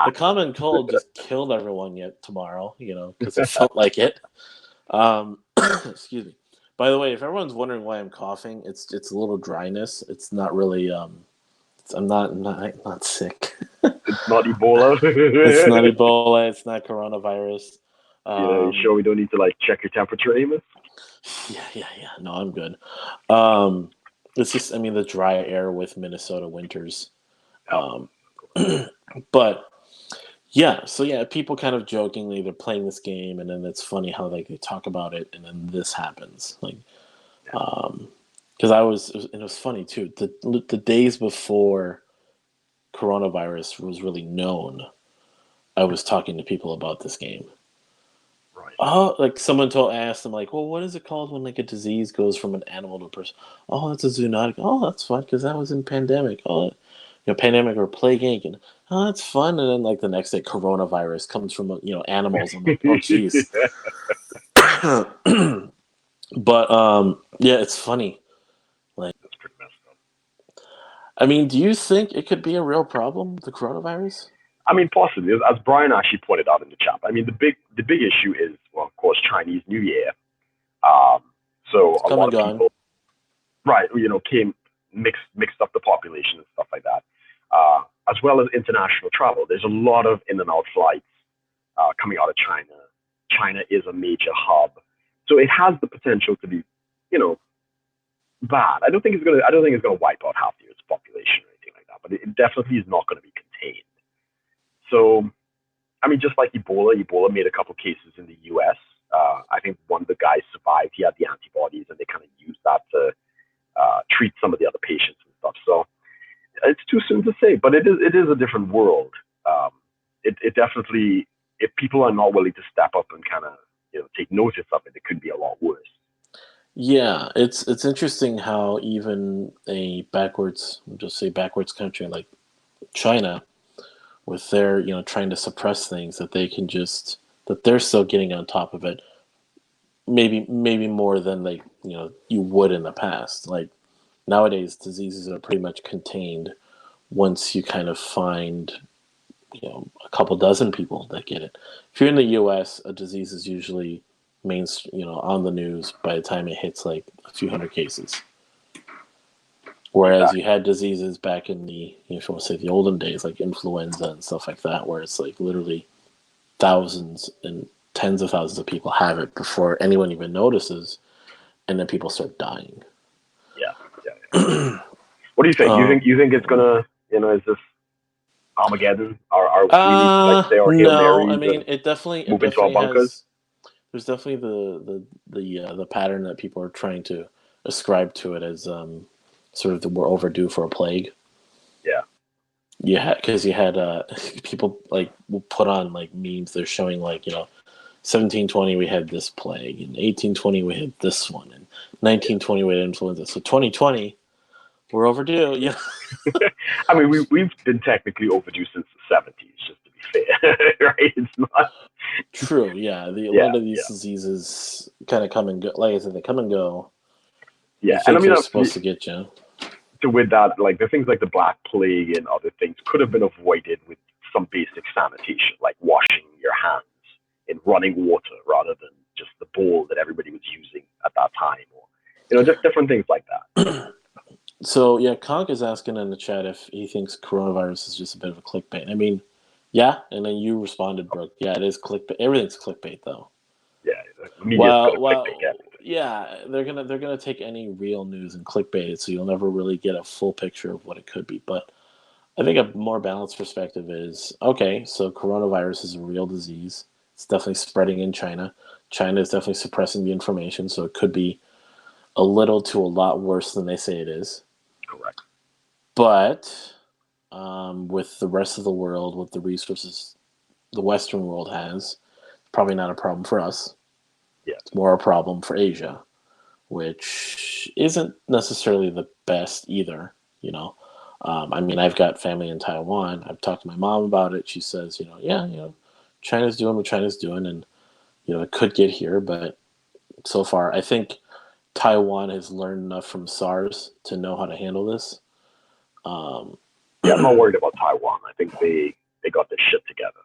the common cold just killed everyone yet tomorrow, because it felt like it. Excuse me. By the way, if everyone's wondering why I'm coughing, it's a little dryness. It's not really. I'm not sick. It's not Ebola. It's not Ebola. It's not coronavirus. You sure we don't need to like check your temperature, Amos? Yeah. No, I'm good. It's just, the dry air with Minnesota winters. Oh, But yeah, so yeah, people kind of jokingly they're playing this game, and then it's funny how like they talk about it, and then this happens. Like, because it was funny too. The days before coronavirus was really known, I was talking to people about this game. right. Oh, like someone asked them, like, well, what is it called when like a disease goes from an animal to a person? Oh, that's a zoonotic. Oh, that's fun because that was in pandemic. Oh, pandemic or plague Inc. And oh, that's fun. And then like the next day, coronavirus comes from animals. I'm like, oh, jeez. But yeah, it's funny. Like, That's pretty messed up. do you think it could be a real problem, the coronavirus? I mean, possibly, as Brian actually pointed out in the chat. I mean, the big issue is, well, of course, Chinese New Year. Um, so It's a come lot and of gone. people, right, came mixed up the population and stuff like that, as well as international travel. There's a lot of in and out flights coming out of China. China is a major hub, so it has the potential to be, you know, bad. I don't think it's gonna wipe out half the Earth's population or anything like that. But it definitely is not going to be contained. So, I mean, just like Ebola made a couple cases in the U.S. I think one of the guys survived. He had the antibodies, and they kind of used that to treat some of the other patients and stuff. So it's too soon to say, but it is a different world. It definitely, if people are not willing to step up and kind of take notice of it, it could be a lot worse. Yeah, it's interesting how even just say backwards country like China, with their trying to suppress things, that they're still getting on top of it. Maybe more than like you would in the past. Like nowadays, diseases are pretty much contained once you kind of find a couple dozen people that get it. If you're in the U.S., a disease is usually on the news by the time it hits like a few hundred cases. Whereas you had diseases back in if you want to say the olden days, like influenza and stuff like that, where it's like literally thousands and tens of thousands of people have it before anyone even notices, and then people start dying. Yeah. What do you think? You think it's gonna, is this Armageddon? Are we need to like say our Hail No, Marys and it move into our definitely bunkers? has. There's definitely the pattern that people are trying to ascribe to it as sort of we're overdue for a plague. Yeah. Yeah, because you had people like will put on like memes. They're showing like 1720 we had this plague, and 1820 we had this one, and 1920 we had influenza. So 2020 we're overdue. Yeah. I mean, we've been technically overdue since the '70s, just to be fair, right? It's not True. Yeah. A Yeah, lot of these yeah, diseases kind of come and go. Like I said, they come and go. You yeah. And I think mean, they're supposed to get you. so with that, like the things like the Black Plague and other things could have been avoided with some basic sanitation, like washing your hands in running water rather than just the bowl that everybody was using at that time, or just different things like that. So yeah, Conk is asking in the chat if he thinks coronavirus is just a bit of a clickbait. Yeah, and then you responded, Brooke. Yeah, it is clickbait. Everything's clickbait, though. Yeah, the media's gonna clickbait Well, everything. yeah, they're gonna take any real news and clickbait it, so you'll never really get a full picture of what it could be. But I think a more balanced perspective is okay. So coronavirus is a real disease. It's definitely spreading in China. China is definitely suppressing the information, so it could be a little to a lot worse than they say it is. Correct. But with the rest of the world, with the resources the Western world has, probably not a problem for us. Yeah. It's more a problem for Asia, which isn't necessarily the best either. I've got family in Taiwan. I've talked to my mom about it. She says, China's doing what China's doing, and it could get here, but so far, I think Taiwan has learned enough from SARS to know how to handle this. Yeah, I'm not worried about Taiwan. I think they they got their shit together.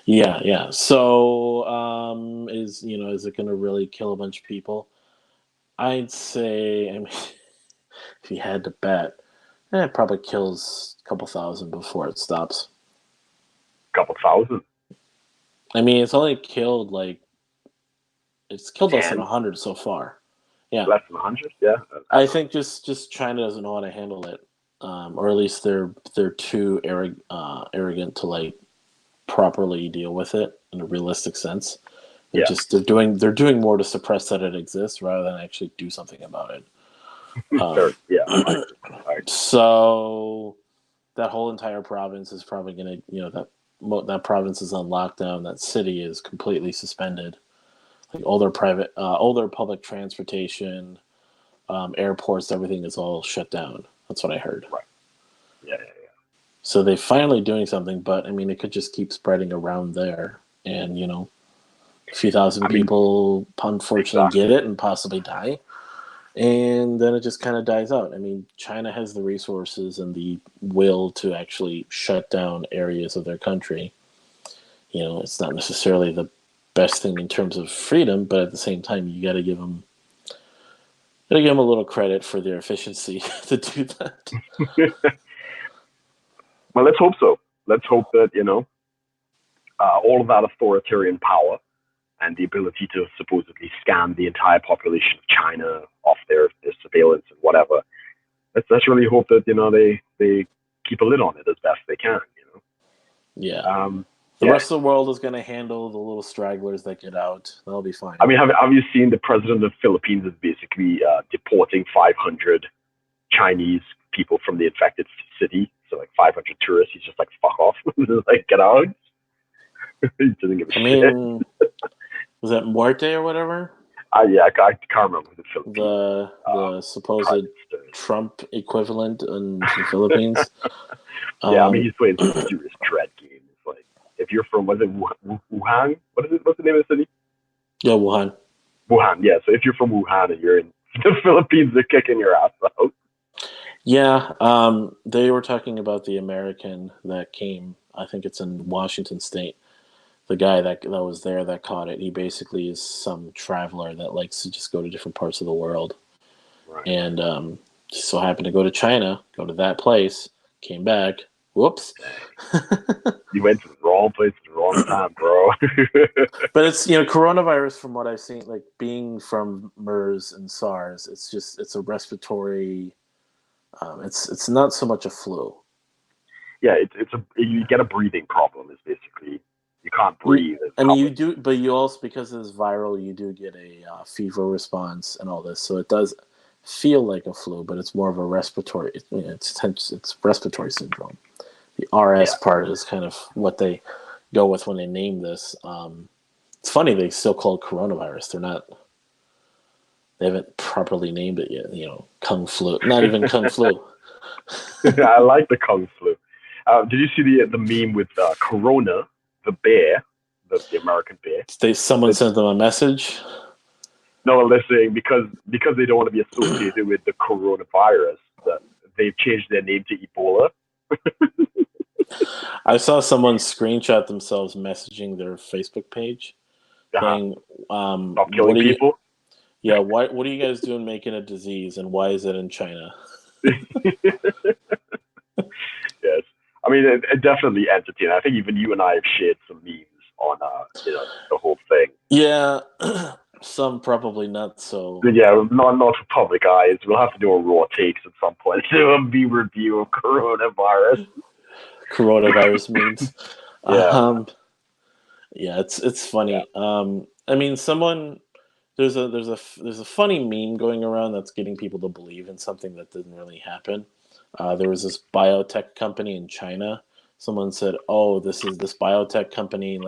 Yeah. So, is it going to really kill a bunch of people? I'd say, I mean, if you had to bet, it probably kills a couple thousand before it stops. Couple thousand. I mean, it's only killed it's killed less than 10, 100 so far. Yeah, less than 100. Yeah, I think just China doesn't know how to handle it, or at least they're too arrogant to properly deal with it in a realistic sense. They're doing more to suppress that it exists rather than actually do something about it. I agree. So that whole entire province is probably going to, that province is on lockdown. That city is completely suspended. Like all their public transportation, airports, everything is all shut down. That's what I heard. Right. Yeah. So they're finally doing something, but I mean, it could just keep spreading around there, and a few thousand people unfortunately get it and possibly die, and then it just kind of dies out. I mean, China has the resources and the will to actually shut down areas of their country. It's not necessarily the best thing in terms of freedom, but at the same time, you got to give them a little credit for their efficiency to do that. Well, let's hope so. Let's hope that all of that authoritarian power and the ability to supposedly scan the entire population of China off their surveillance and whatever. Let's really hope that they keep a lid on it as best they can. Yeah. The rest of the world is going to handle the little stragglers that get out. That'll be fine. I mean, have you seen the president of the Philippines is basically deporting 500 Chinese people from the infected city? So 500 tourists. He's just fuck off. Get out. He doesn't give a shit. Was that Muerte or whatever? Yeah, I can't remember the Philippines. The supposed Trump equivalent in the Philippines. Yeah, I mean, he's playing some serious dread games. If you're from, was it Wuhan? What's the name of the city? Yeah, Wuhan. Wuhan, yeah. So if you're from Wuhan and you're in the Philippines, they're kicking your ass out. Yeah, they were talking about the American that came. I think it's in Washington State. The guy that was there that caught it, he basically is some traveler that likes to just go to different parts of the world. Right. And just so happened to go to China, go to that place, came back. Whoops. You went to the wrong place at the wrong time, bro. But it's, coronavirus, from what I've seen, being from MERS and SARS, it's a respiratory, it's not so much a flu. Yeah, you get a breathing problem. Is basically you can't breathe. You do, but you also, because it's viral, you do get a fever response and all this. So it does feel like a flu, but it's more of a respiratory. It's respiratory syndrome. The RS part is kind of what they go with when they name this. It's funny they still call it coronavirus. They haven't properly named it yet. Kung flu. Not even Kung flu. I like the Kung flu. Did you see the meme with Corona, the bear, the American bear? Someone sent them a message. No, they're saying because they don't want to be associated with the coronavirus, that they've changed their name to Ebola. I saw someone screenshot themselves messaging their Facebook page, saying, "Stop killing people." Yeah, what are you guys doing making a disease, and why is it in China? Yes, I mean it definitely entertaining. I think even you and I have shared some memes on the whole thing. Yeah, some probably not so. Yeah, not for public eyes. We'll have to do a raw takes at some point. Do a B review of coronavirus memes. Yeah, it's funny. Yeah. I mean, there's a funny meme going around that's getting people to believe in something that didn't really happen. There was this biotech company in China. Someone said, "Oh, this biotech company,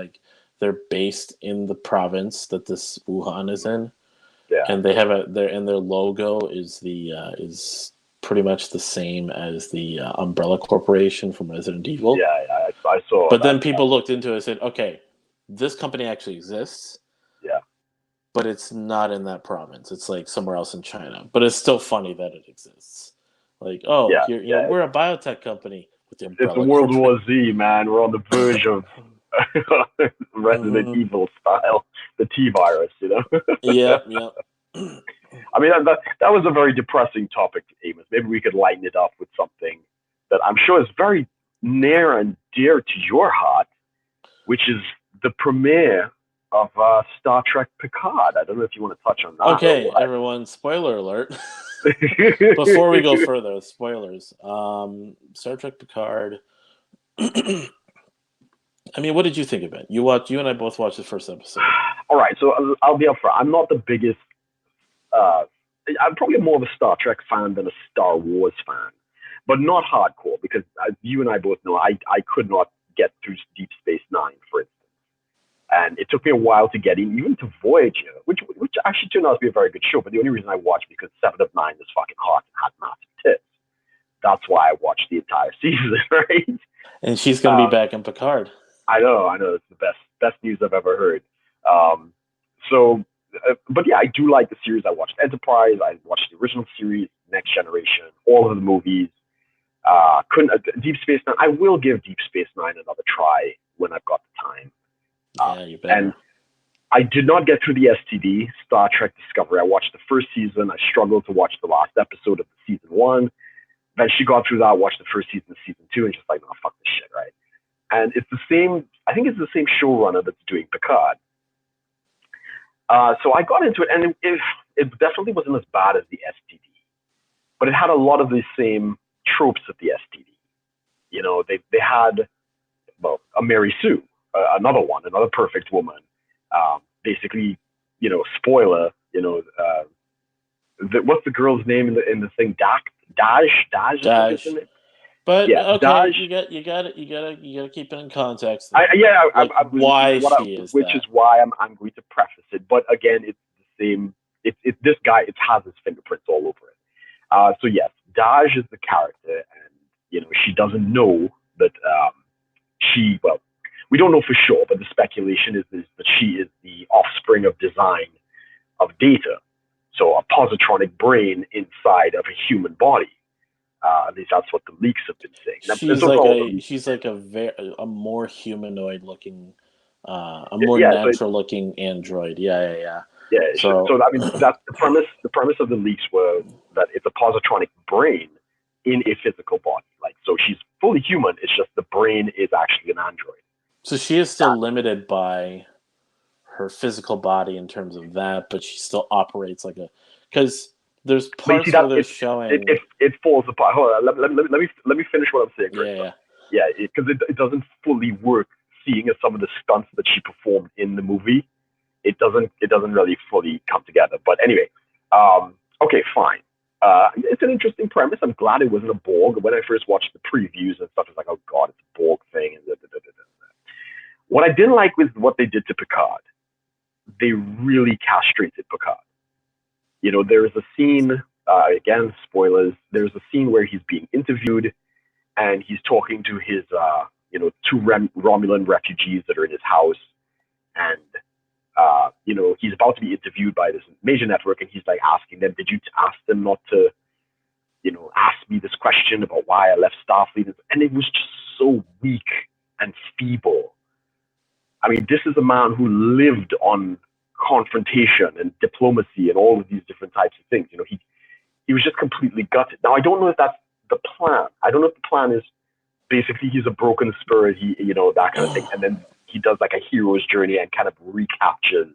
they're based in the province that this Wuhan is in." Yeah. And they have their logo is is pretty much the same as the Umbrella Corporation from Resident Evil. Yeah, I saw. But then people looked into it and said, "Okay, this company actually exists." Yeah. But it's not in that province. It's somewhere else in China. But it's still funny that it exists. We're a biotech company with the it's Umbrella World Corporation. War Z, man. We're on the verge of Resident Evil style, the T virus, you know. Yep, yep. I mean, that was a very depressing topic, Amos. Maybe we could lighten it up with something that I'm sure is very near and dear to your heart, which is the premiere of Star Trek Picard. I don't know if you want to touch on that. Okay, everyone, spoiler alert. Before we go further, spoilers. Star Trek Picard. I mean, what did you think of it? You and I both watched the first episode. All right, so I'll be upfront. I'm not the biggest. I'm probably more of a Star Trek fan than a Star Wars fan, but not hardcore because, as you and I both know, I could not get through Deep Space Nine, for instance, and it took me a while to get in, even to Voyager, which actually turned out to be a very good show. But the only reason I watched because Seven of Nine was fucking hot and had massive tits. That's why I watched the entire season, right? And she's going to be back in Picard. I know. It's the best news I've ever heard. But yeah, I do like the series. I watched Enterprise. I watched the original series, Next Generation, all of the movies. Deep Space Nine. I will give Deep Space Nine another try when I've got the time. Yeah, you better. And I did not get through the STD, Star Trek Discovery. I watched the first season. I struggled to watch the last episode of season 1. Eventually got through that, watched the first season of season 2, and just like, no, fuck this shit, right? And it's the same, I think it's the same showrunner that's doing Picard. So I got into it, and it definitely wasn't as bad as the STD, but it had a lot of the same tropes of the STD. You know, they had, well, a Mary Sue, another perfect woman. Basically, you know, spoiler, you know, what's the girl's name in the thing? Daj. But yeah, okay, Daj. you got to keep it in context. Why I'm going to preface it. But again, it's the same. It's this guy. It has his fingerprints all over it. So yes, Daj is the character, and you know she doesn't know that we don't know for sure, but the speculation is that she is the offspring of design of Data, so a positronic brain inside of a human body. At least that's what the leaks have been saying. She's like a more humanoid looking, a more natural looking android. Yeah. So I mean, that's the premise. The premise of the leaks were that it's a positronic brain in a physical body. Like, so she's fully human. It's just the brain is actually an android. So she is still limited by her physical body in terms of that, but she still operates like because there's parts where they're showing it falls apart. Hold on, let me finish what I'm saying. Yeah, because it doesn't fully work. Seeing as some of the stunts that she performed in the movie, it doesn't really fully come together. But anyway, okay, fine. It's an interesting premise. I'm glad it wasn't a Borg. When I first watched the previews and stuff, it's like, oh god, it's a Borg thing. And what I didn't like was what they did to Picard. They really castrated Picard. You know, there is a scene, again, spoilers, there's a scene where he's being interviewed and he's talking to his, two Romulan refugees that are in his house. And, he's about to be interviewed by this major network, and he's like asking them, did you ask them not to, ask me this question about why I left Starfleet? And it was just so weak and feeble. I mean, this is a man who lived on confrontation and diplomacy and all of these different types of things. You know, he was just completely gutted. Now, I don't know if that's the plan. I don't know if the plan is basically he's a broken spirit, that kind of thing. And then he does like a hero's journey and kind of recaptures.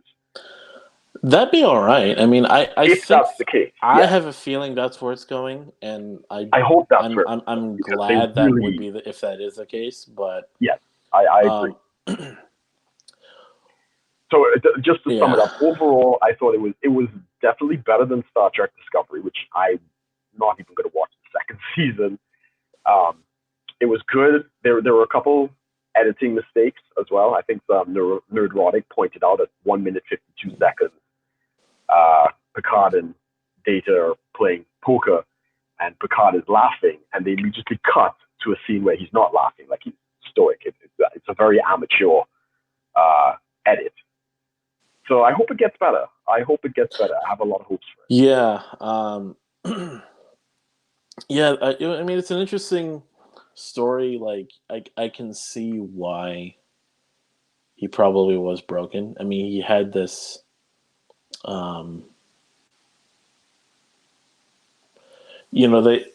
That'd be all right. I mean, I if think that's the case, I have a feeling that's where it's going, and I hope that's where I'm glad that would be if that is the case. But yes, I agree. So just to sum it up, overall, I thought it was definitely better than Star Trek Discovery, which I'm not even going to watch the second season. It was good. There were a couple editing mistakes as well. I think Nerdrotic pointed out at 1 minute 52 seconds, Picard and Data are playing poker, and Picard is laughing, and they immediately cut to a scene where he's not laughing, like he's stoic. It's a very amateur edit. So I hope it gets better. I have a lot of hopes for it. Yeah. I mean, it's an interesting story, like I can see why he probably was broken. I mean, he had this. Um, you know, they.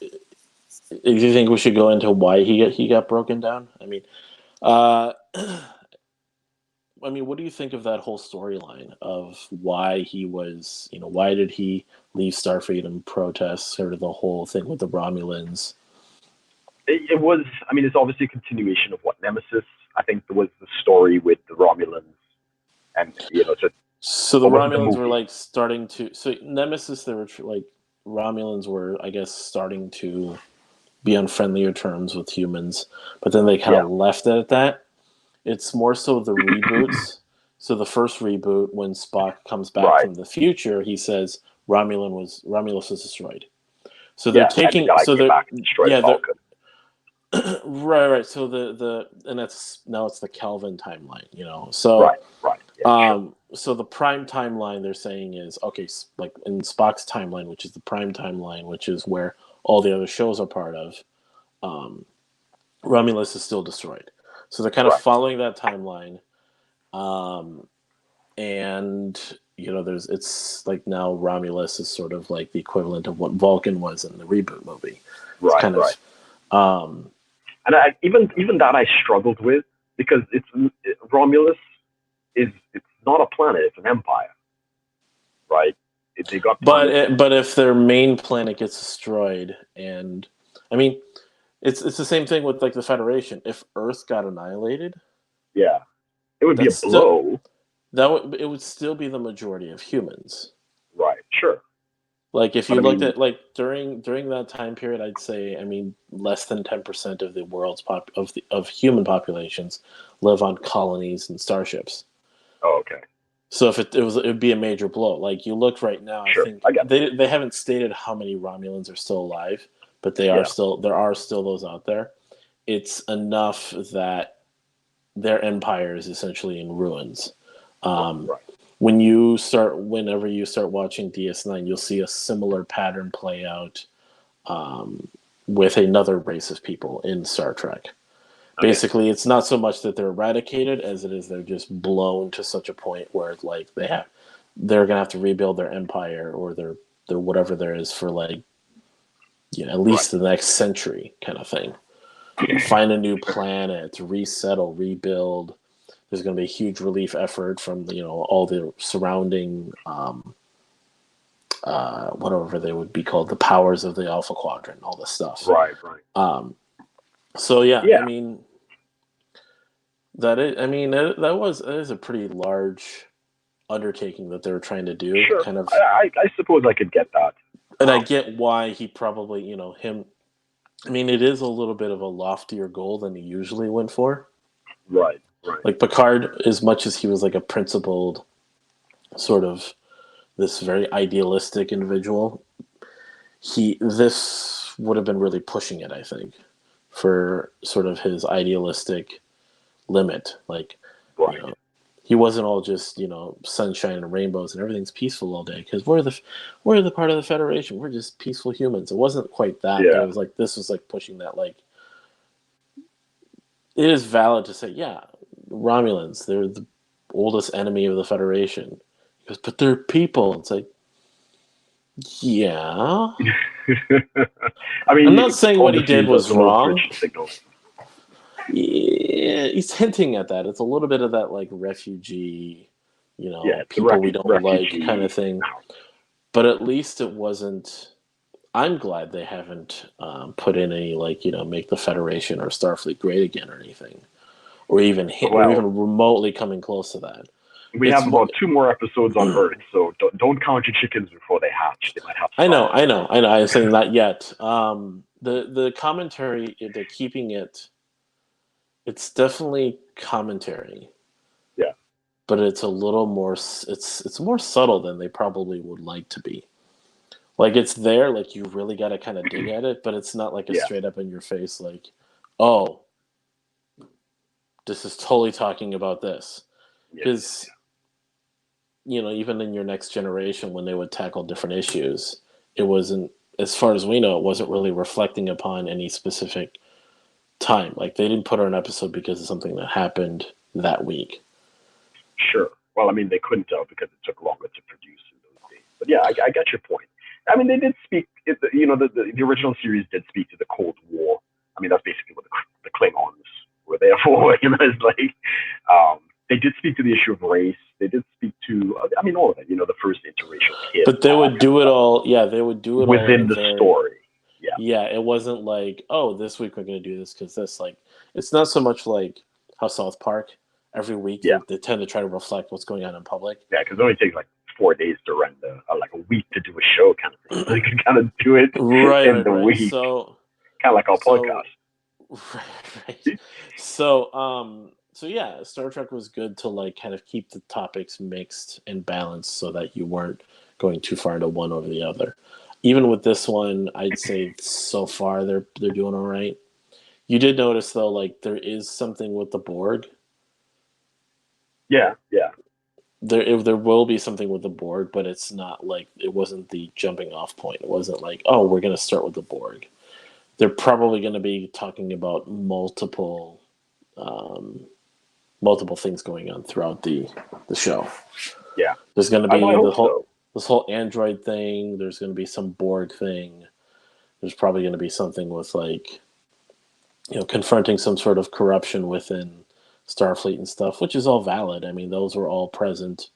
Do you think we should go into why he got broken down? Uh, what do you think of that whole storyline of why he was, why did he leave Starfleet and protest sort of the whole thing with the Romulans? It was, I mean, it's obviously a continuation of what Nemesis, I think there was the story with the Romulans, and, So the what was the Romulans were movie? like starting to. So Nemesis, they were like Romulans were, I guess, starting to be on friendlier terms with humans, but then they kind Yeah, of left it at that. It's more so the reboots. So the first reboot, when Spock comes back right. from the future, he says Romulus was destroyed. So they're Yeah, and the taking. guy So came they're back and destroyed yeah they're Falcon. right. So the and that's now it's the Kelvin timeline. So Right. Yeah, sure. so the prime timeline they're saying is okay, like in Spock's timeline, which is the prime timeline, which is where all the other shows are part of. Um, Romulus is still destroyed. So they're kind of Right. following that timeline. And it's like now Romulus is sort of like the equivalent of what Vulcan was in the reboot movie. It's Right. kind Right. of um, And even that I struggled with because Romulus it's not a planet, it's an empire, right? They got planets. but if their main planet gets destroyed, and I mean, it's the same thing with like the Federation. If Earth got annihilated, Yeah, it would be a that's still blow. it would still be the majority of humans. Right. Sure. Like if But you I looked mean, at like during that time period, I'd say less than 10% of the world's of human populations live on colonies and starships. oh, okay. So if it would be a major blow. Like you look right now, I Sure. think I get it. they haven't stated how many Romulans are still alive, but Yeah. there are still those out there. It's enough that their empire is essentially in ruins. Um, Right. whenever you start watching DS9, you'll see a similar pattern play out um, with another race of people in Star Trek. Okay. Basically, it's not so much that they're eradicated as it is they're just blown to such a point where like they're gonna have to rebuild their empire or their whatever there is for like at Right. least the next century kind of thing. Find a new planet, resettle, rebuild. There's going to be a huge relief effort from all the surrounding whatever they would be called, the powers of the Alpha Quadrant, all this stuff. Right. Right. So yeah, Yeah. that is a pretty large undertaking that they were trying to do, Sure. kind of. I suppose I could get that. And I get why he probably him. I mean, it is a little bit of a loftier goal than he usually went for. Right. Right. Like Picard, as much as he was like a principled sort of this very idealistic individual, this would have been really pushing it, I think, for sort of his idealistic limit. Like, you Right. know, he wasn't all just sunshine and rainbows and everything's peaceful all day because we're the part of the Federation. We're just peaceful humans. It wasn't quite that, but it Yeah. was like this was like pushing that. Like, it is valid to say, yeah, Romulans, they're the oldest enemy of the Federation. He goes, but they're people. It's like, yeah. I I'm not mean, saying what he obviously did the was little wrong. bridge signals. Yeah, he's hinting at that. It's a little bit of that like refugee, Yeah, it's the people we don't like kind of refugee. thing. But at least it wasn't. I'm glad they haven't put in any like make the Federation or Starfleet great again or anything, or Well, even remotely coming close to that. we It's have more. about 2 more episodes on Earth, so don't count your chickens before they hatch. They might have I know, spies. I'm saying not yet. The commentary, they're keeping it. It's definitely commentary, Yeah. but it's a little more. It's more subtle than they probably would like to be. Like it's there, like you really got to kind of dig at it, but it's not like a Yeah. straight up in your face, like, oh, this is totally talking about this, Yeah. because even in your next generation when they would tackle different issues, it wasn't, as far as we know, it wasn't really reflecting upon any specific time. Like they didn't put out an episode because of something that happened that week. Sure. Well, I mean, they couldn't tell because it took longer to produce in those days. But yeah, I get your point. I mean, they did speak. The original series did speak to the Cold War. I mean, that's basically what the Klingons were there for. It's like they did speak to the issue of race. They did speak to, I mean, all of it. The first interracial kid. But they would do it all. Yeah, they would do it within all the story. Yeah. Yeah, it wasn't like, oh, this week we're going to do this because this. Like, it's not so much like how South Park every week they tend to try to reflect what's going on in public. Yeah, because it only takes like 4 days to render, or like a week to do a show kind of thing. So you can kind of do it in the week. So kind of like our podcast. Right. So yeah, Star Trek was good to like kind of keep the topics mixed and balanced so that you weren't going too far into one over the other. Even with this one, I'd say so far they're doing all right. You did notice though, like there is something with the Borg. Yeah. There will be something with the Borg, but it's not like it wasn't the jumping off point. It wasn't like, oh, we're going to start with the Borg. They're probably going to be talking about multiple things going on throughout the show. Yeah, there's going to be this whole android thing. There's going to be some Borg thing. There's probably going to be something with like, confronting some sort of corruption within Starfleet and stuff, which is all valid. I mean, those were all present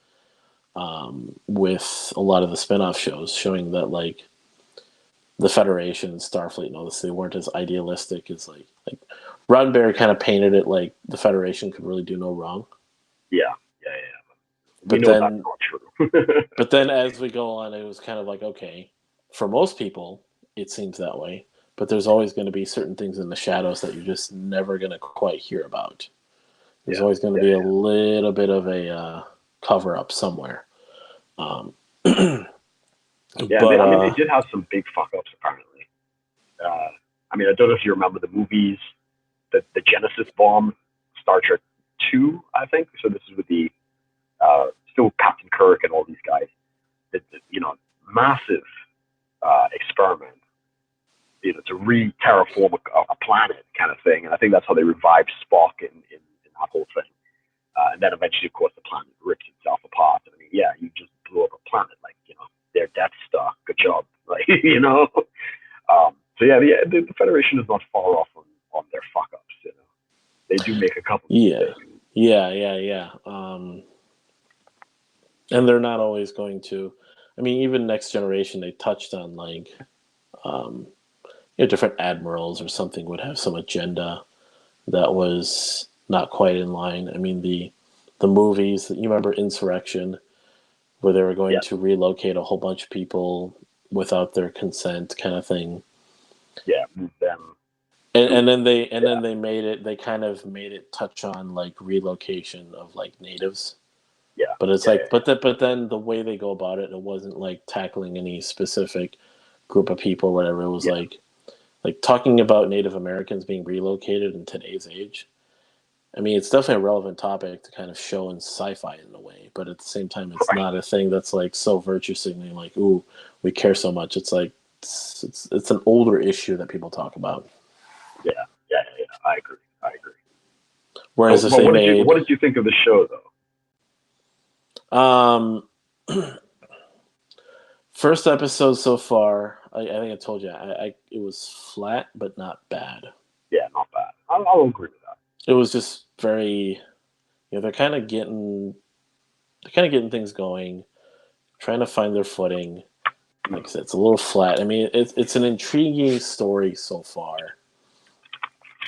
with a lot of the spin-off shows, showing that like the Federation and Starfleet and all this, they weren't as idealistic as like Roddenberry kind of painted it like the Federation could really do no wrong. Yeah. But then, that's not true. But then as we go on, it was kind of like, okay, for most people, it seems that way. But there's always going to be certain things in the shadows that you're just never going to quite hear about. There's always going to be a little bit of a cover-up somewhere. But, I mean, they did have some big fuck-ups, apparently. I mean, I don't know if you remember the movies, the Genesis bomb, Star Trek 2, I think. So this is with the still Captain Kirk and all these guys. Massive experiment, to re-terraform a planet kind of thing. And I think that's how they revived Spock in that whole thing. And then eventually, of course, the planet rips itself apart. I mean, yeah, you just blew up a planet, like, their Death Star. Good job. Like, So yeah, the Federation is not far off on their fuck-ups, They do make a couple mistakes. Yeah. And they're not always going to. I mean, even Next Generation, they touched on like, different admirals or something would have some agenda that was not quite in line. I mean, the movies, you remember Insurrection, where they were going to relocate a whole bunch of people without their consent, kind of thing. Yeah, move them. And then they made it. They kind of made it touch on like relocation of like natives. Yeah, but it's but then the way they go about it wasn't like tackling any specific group of people or whatever. It was like talking about Native Americans being relocated in today's age. I mean, it's definitely a relevant topic to kind of show in sci-fi in a way, but at the same time, it's not a thing that's like so virtue signaling, like, ooh, we care so much. It's like it's an older issue that people talk about. Yeah. I agree. Whereas what did you think of the show, though? First episode so far, I think I told you, it was flat but not bad. Yeah, not bad. I'll agree with that. It was just very, they're kind of getting things going, trying to find their footing. Like I said, it's a little flat. I mean, it's an intriguing story so far.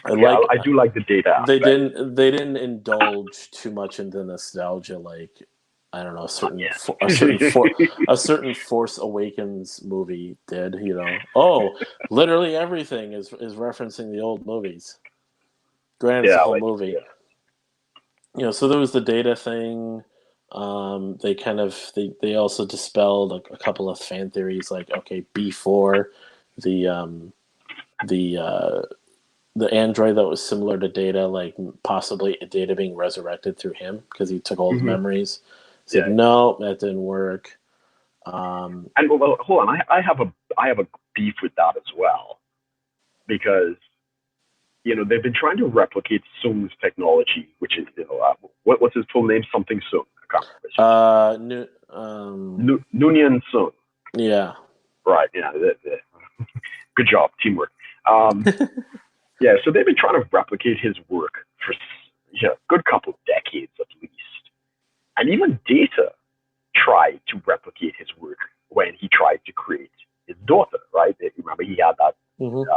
I do like the data aspect. They didn't indulge too much into nostalgia, like, I don't know, a certain Force Awakens movie did. Literally everything is referencing the old movies. Granted, it's a whole movie. Yeah. So there was the data thing. They also dispelled a couple of fan theories, like, okay, B4, the android that was similar to Data, like possibly Data being resurrected through him because he took all his memories. Said no, that didn't work. And well, hold on, I have a beef with that as well, because they've been trying to replicate Sung's technology, which is, what's his full name? Something Sung. I can't remember. Noonien Sung. Yeah. Right. Yeah. Good job, teamwork. Yeah. So they've been trying to replicate his work for a good couple of decades at least, and even Data tried to replicate his work when he tried to create his daughter. Right. Remember, he had that. Mm-hmm.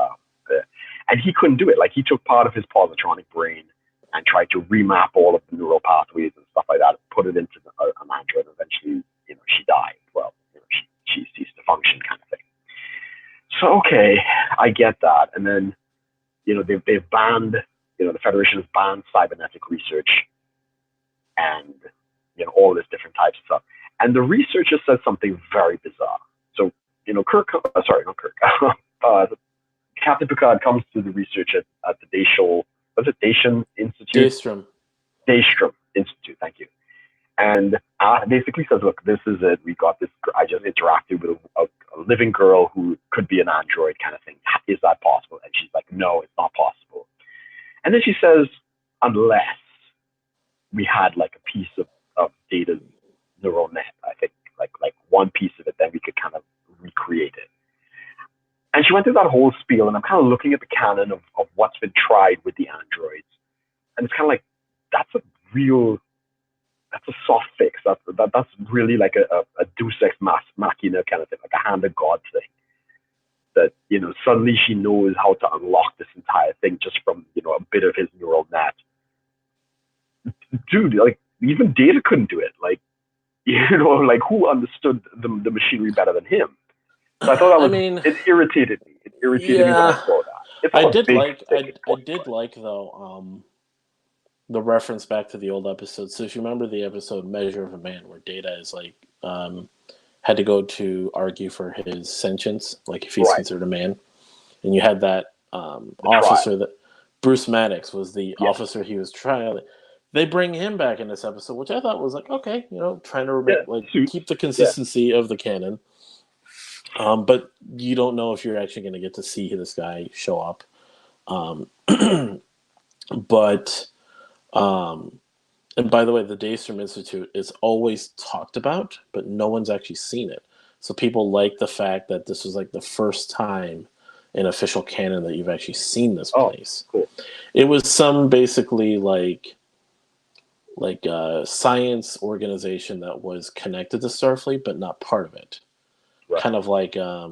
And he couldn't do it. Like, he took part of his positronic brain and tried to remap all of the neural pathways and stuff like that, put it into an android. Eventually, she died. Well, she ceased to function, kind of thing. So, okay, I get that. And then, they've banned, the Federation has banned cybernetic research and, all this different types of stuff. And the researcher says something very bizarre. So, Kirk, sorry, not Kirk. Captain Picard comes to the research at the Dacian Institute? Daystrom Institute, thank you. And basically says, look, this is it. We got this. I just interacted with a living girl who could be an android, kind of thing. Is that possible? And she's like, no, it's not possible. And then she says, unless we had like a piece of Data's neural net, I think, like one piece of it, then we could kind of recreate it. And she went through that whole spiel, and I'm kind of looking at the canon of what's been tried with the androids. And it's kind of like, that's a soft fix. That's really like a deus ex machina kind of thing, like a hand of God thing. That, suddenly she knows how to unlock this entire thing just from, a bit of his neural net. Dude, like, even Data couldn't do it. Like, like, who understood the machinery better than him? So I thought that it irritated me. It irritated me when I saw that. I did like though the reference back to the old episode. So if you remember the episode "Measure of a Man," where Data is like had to go to argue for his sentience, like if he's considered a man, and you had that officer that Bruce Maddox was the officer he was trying. They bring him back in this episode, which I thought was like, okay, trying to keep the consistency of the canon. But you don't know if you're actually going to get to see this guy show up. But, and by the way, the Daystrom Institute is always talked about, but no one's actually seen it. So people like the fact that this was like the first time in official canon that you've actually seen this place. Cool. It was some basically like a science organization that was connected to Starfleet, but not part of it. Right. Kind of like, I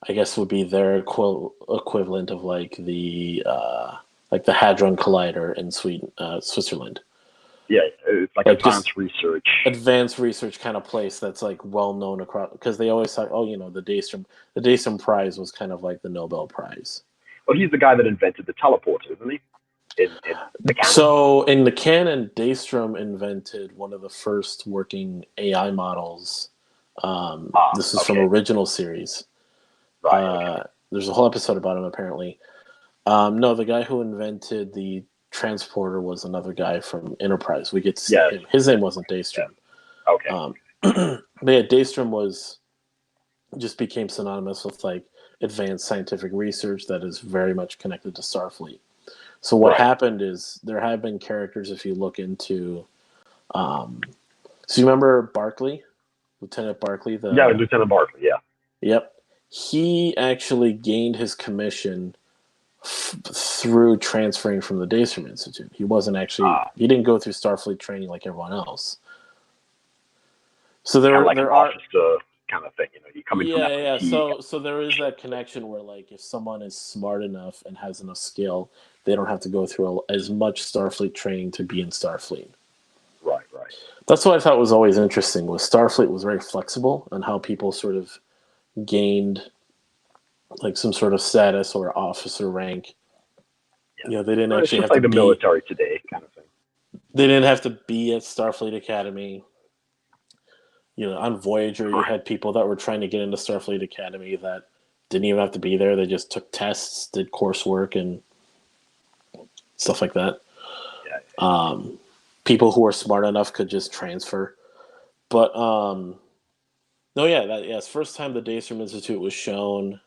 guess would be their equivalent of like the Hadron Collider in Switzerland. Yeah, it's like advanced research. Advanced research kind of place that's like well known across, because they always thought, the Daystrom Prize was kind of like the Nobel Prize. Well, he's the guy that invented the teleporter, isn't he? In the canon. So in the canon, Daystrom invented one of the first working AI models. This is from original series. Right. There's a whole episode about him apparently. No, the guy who invented the transporter was another guy from Enterprise. We get to see him. His name wasn't Daystrom. Yeah. Okay. But Daystrom just became synonymous with like advanced scientific research that is very much connected to Starfleet. So what happened is there have been characters, if you look into, so you remember Barclay? Lieutenant Barclay? Lieutenant Barclay, yeah. Yep. He actually gained his commission through transferring from the Daystrom Institute. He wasn't actually, he didn't go through Starfleet training like everyone else. So there are kind of thing, you come in So there is that connection where like if someone is smart enough and has enough skill, they don't have to go through as much Starfleet training to be in Starfleet. Right. That's what I thought was always interesting, was Starfleet was very flexible on how people sort of gained like some sort of status or officer rank. They didn't actually have to be... the military today kind of thing. They didn't have to be at Starfleet Academy. On Voyager, you had people that were trying to get into Starfleet Academy that didn't even have to be there. They just took tests, did coursework, and stuff like that. Yeah. People who were smart enough could just transfer. But, it's first time the Daystrom Institute was shown.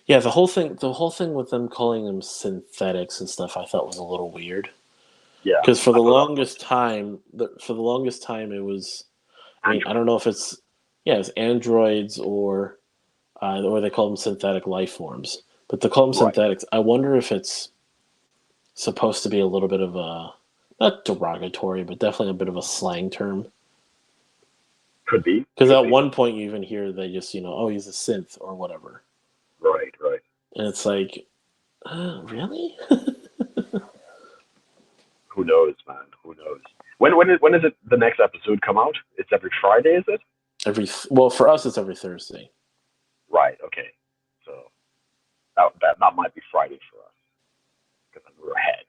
Yeah, the whole thing with them calling them synthetics and stuff, I thought was a little weird. Yeah, Because for I the thought that was longest time, it was. I mean, I Android. don't know if it's yeah, it's androids or they call them synthetic life forms. But to call them Right. synthetics, I wonder if it's supposed to be a little bit of a not derogatory, but definitely a bit of a slang term. Could be. Because Could at be. one point you even hear they just oh he's a synth or whatever, Right. Right. and it's like really? Who knows, man? Who knows? When is it the next episode come out? It's every Friday, is it? Well, for us it's every Thursday. Right. Okay. So that might be Friday for us because we're ahead.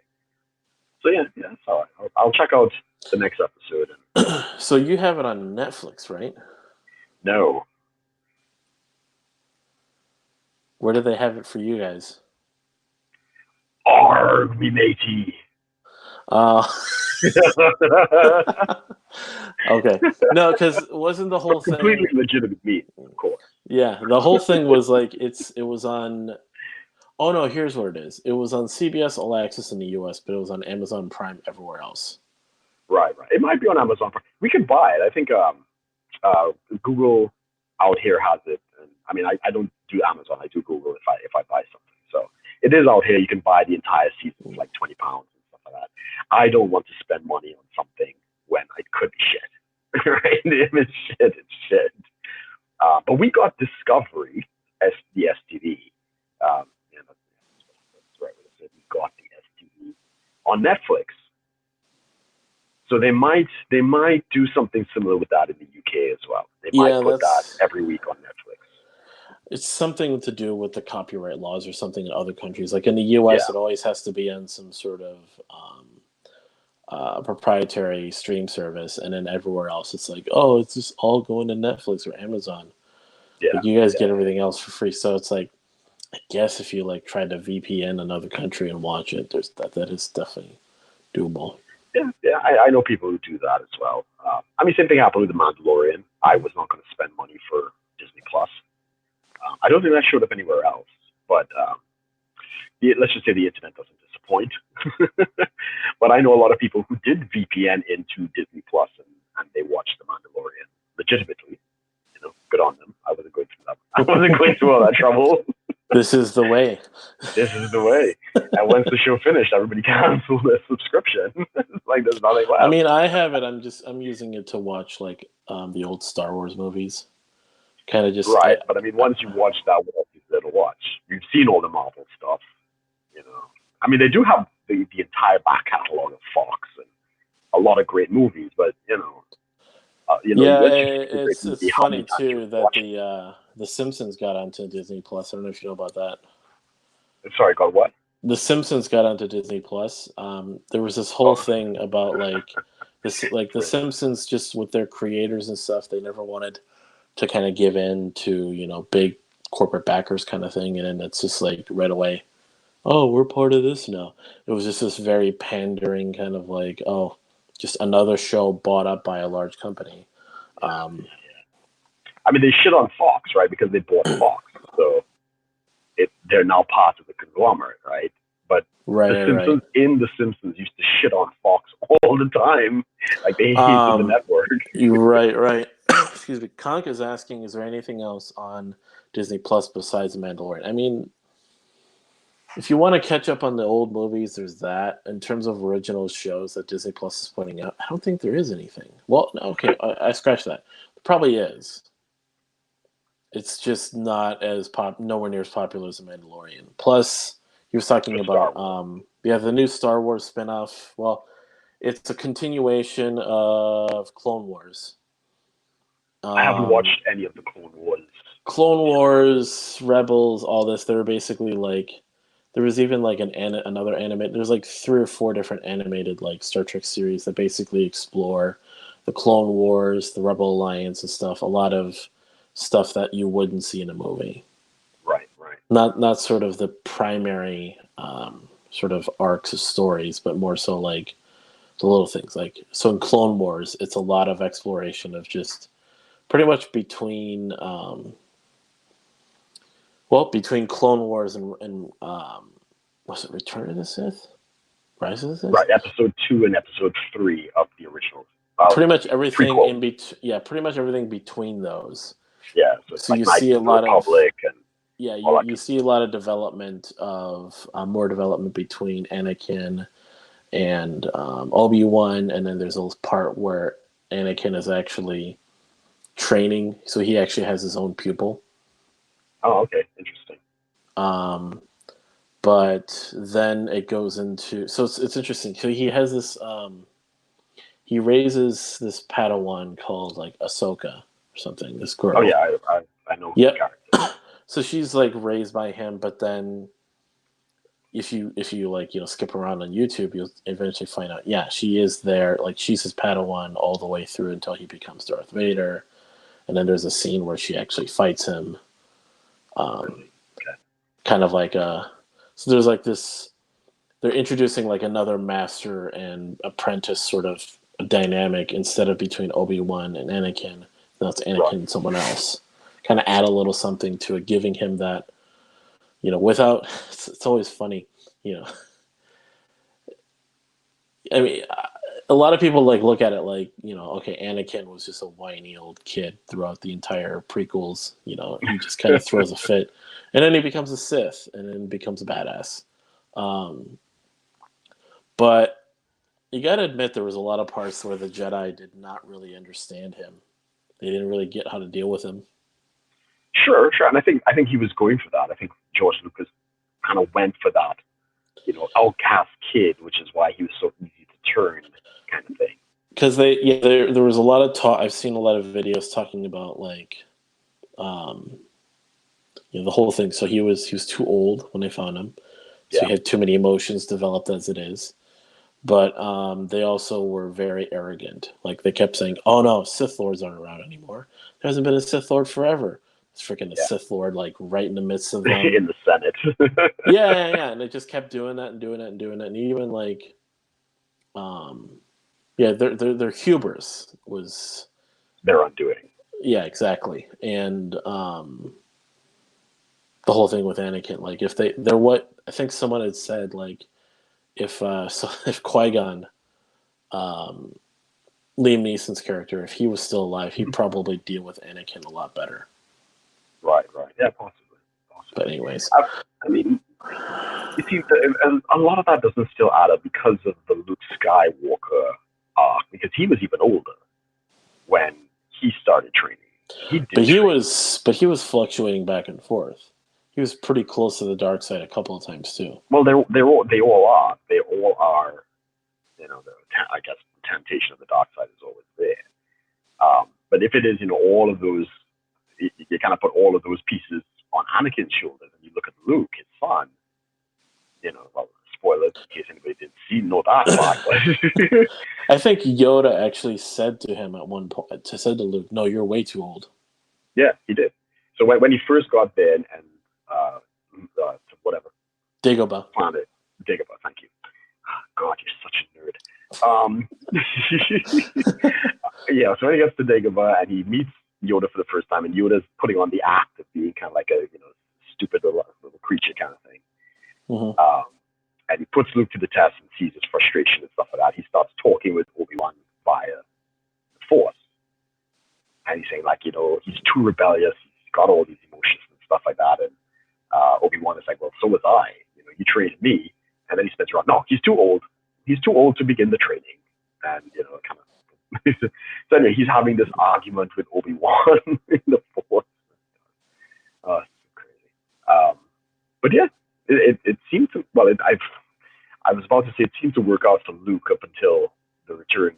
So yeah, yeah, it's all right. I'll check out the next episode. And So you have it on Netflix, right? no, Where do they have it for you guys? arg me matey. Uh, okay. No, because wasn't the whole Completely thing? legitimate meat, of course. Yeah, the whole thing was like it was on. Oh no, here's what it is. It was on CBS All Access in the U.S., but it was on Amazon Prime everywhere else. Right, right. It might be on Amazon. We could buy it. I think uh, Google out here has it. And, I mean, I don't do Amazon. I do Google if I buy something. So it is out here. You can buy the entire season for like £20 and stuff like that. I don't want to spend money on something when it could be shit. Right? If it's shit, it's shit. But we got Discovery as the STV. Yeah, that's right. We got the STV on Netflix. So they might do something similar with that in the UK as well. They might Yeah, put that that's every week on Netflix. it's something to do with the copyright laws or something in other countries. Like in the U.S., Yeah, it always has to be on some sort of proprietary stream service, and then everywhere else, it's like, oh, it's just all going to Netflix or Amazon. yeah, Like you guys get yeah, everything else for free, so it's like, I guess if you like tried to VPN another country and watch it, there's that is definitely doable. yeah, yeah. I know people who do that as well. I mean, same thing happened with the Mandalorian. I was not going to spend money for Disney Plus. I don't think that showed up anywhere else. But let's just say the internet doesn't disappoint. But I know a lot of people who did VPN into Disney Plus and they watched the Mandalorian legitimately. Good on them. I wasn't going through that. I wasn't going through all that trouble. This is the way. This is the way. And once the show finished, everybody canceled their subscription. Like there's nothing I left. mean, I have it. I'm using it to watch like the old Star Wars movies. Kind of just Right. But I mean, once you watch that, what else is there to watch? You've seen all the Marvel stuff, you know. I mean, they do have the entire back catalog of Fox and a lot of great movies, but yeah. once you see a great It's movie, how many funny times you too that watch it? the Simpsons got onto Disney Plus. I don't know if you know about that. Sorry, God, what? The Simpsons got onto Disney Plus. There was this whole Oh, thing about like the great. Simpsons just with their creators and stuff. They never wanted to kind of give in to big corporate backers kind of thing, and then it's just like right away. Oh, we're part of this now. It was just this very pandering kind of like, oh, just another show bought up by a large company. Yeah, Um, yeah, yeah. I mean, they shit on Fox, right? Because they bought Fox, so they're now part of the conglomerate, right? But right, the right, right. Simpsons in the Simpsons used to shit on Fox all the time, like they hated the Um, network. you're right, right. Excuse me. Conk is asking, is there anything else on Disney Plus besides The Mandalorian? I mean, if you want to catch up on the old movies, there's that. In terms of original shows that Disney Plus is putting out, I don't think there is anything. Well, no, okay, I scratched that. There probably is. It's just not as nowhere near as popular as The Mandalorian. Plus, he was talking The Star about Wars. the new Star Wars spinoff. Well, it's a continuation of Clone Wars. I haven't Um, watched any of the Clone Wars Clone shows. Wars, Rebels, all this. They were basically like there was even like another anime. There's like 3 or 4 different animated like Star Trek series that basically explore the Clone Wars, the Rebel Alliance, and stuff. A lot of stuff that you wouldn't see in a movie. Right, right. Not sort of the primary sort of arcs of stories, but more so like the little things. Like so in Clone Wars, it's a lot of exploration of just pretty much between Well, between Clone Wars and was it Return of the Sith? Rise of the Sith? Right, episode 2 and episode 3 of the original Pretty much everything prequel. in between. Yeah, pretty much everything between those. Yeah, so it's So like you Knights see a of the lot of Republic and all that you good see a lot of development of more development between Anakin and Obi-Wan, and then there's a part where Anakin is actually training, so he actually has his own pupil. Oh, okay, interesting. But then it goes into it's interesting. So he has this he raises this Padawan called like Ahsoka or something. This girl. Oh yeah, I know the Yep. character. So she's like raised by him, but then if you like skip around on YouTube, you'll eventually find out. Yeah, she is there. Like she's his Padawan all the way through until he becomes Darth Vader, and then there's a scene where she actually fights him. Really? Okay. Kind of like so there's like this. They're introducing like another master and apprentice sort of dynamic instead of between Obi-Wan and Anakin. Now it's Anakin and someone else. Kind of add a little something to it, giving him that. Without it's always funny. I mean, a lot of people like look at it like okay, Anakin was just a whiny old kid throughout the entire prequels. He just kind of throws a fit, and then he becomes a Sith, and then becomes a badass. But you got to admit there was a lot of parts where the Jedi did not really understand him. They didn't really get how to deal with him. Sure, and I think he was going for that. I think George Lucas kind of went for that, outcast kid, which is why he was so easy to turn, kind of thing. Because there was a lot of talk. I've seen a lot of videos talking about like, the whole thing. So he was too old when they found him. So he had too many emotions developed as it is. But they also were very arrogant. Like they kept saying, "Oh no, Sith Lords aren't around anymore. There hasn't been a Sith Lord forever." It's freaking a Sith Lord, like right in the midst of them in the Senate. yeah, and they just kept doing that and doing it and doing it, and even like, their hubris was their undoing. Yeah, exactly, and the whole thing with Anakin, like if they're what I think someone had said, like if if Qui-Gon, Liam Neeson's character, if he was still alive, he'd probably deal with Anakin a lot better. Right. Yeah, possibly. But anyways, I mean, you see, a lot of that doesn't still add up because of the Luke Skywalker arc, because he was even older when he started training. He was fluctuating back and forth. He was pretty close to the dark side a couple of times too. Well, they all are. They all are. I guess the temptation of the dark side is always there. But if it is, all of those, you kind of put all of those pieces on Anakin's shoulders, and you look at Luke, his son. Well, spoilers in case anybody didn't see, know that fact. I think Yoda actually said to him at one point, said to Luke, "No, you're way too old." Yeah, he did. So when he first got there and whatever Dagobah planet, Dagobah, thank you. God, you're such a nerd. Yeah, so when he gets to Dagobah and he meets Yoda for the first time, and Yoda's putting on the act of being kind of like a stupid little creature kind of thing. Mm-hmm. And he puts Luke to the test and sees his frustration and stuff like that. He starts talking with Obi-Wan via the Force. And he's saying, like, he's too rebellious. He's got all these emotions and stuff like that. And Obi-Wan is like, well, so was I. You trained me. And then he spins around, no, he's too old. He's too old to begin the training. And, kind of. So anyway, he's having this argument with Obi-Wan in the Force. Oh, it's crazy. But yeah, it seemed to, well, I was about to say it seemed to work out for Luke up until the return.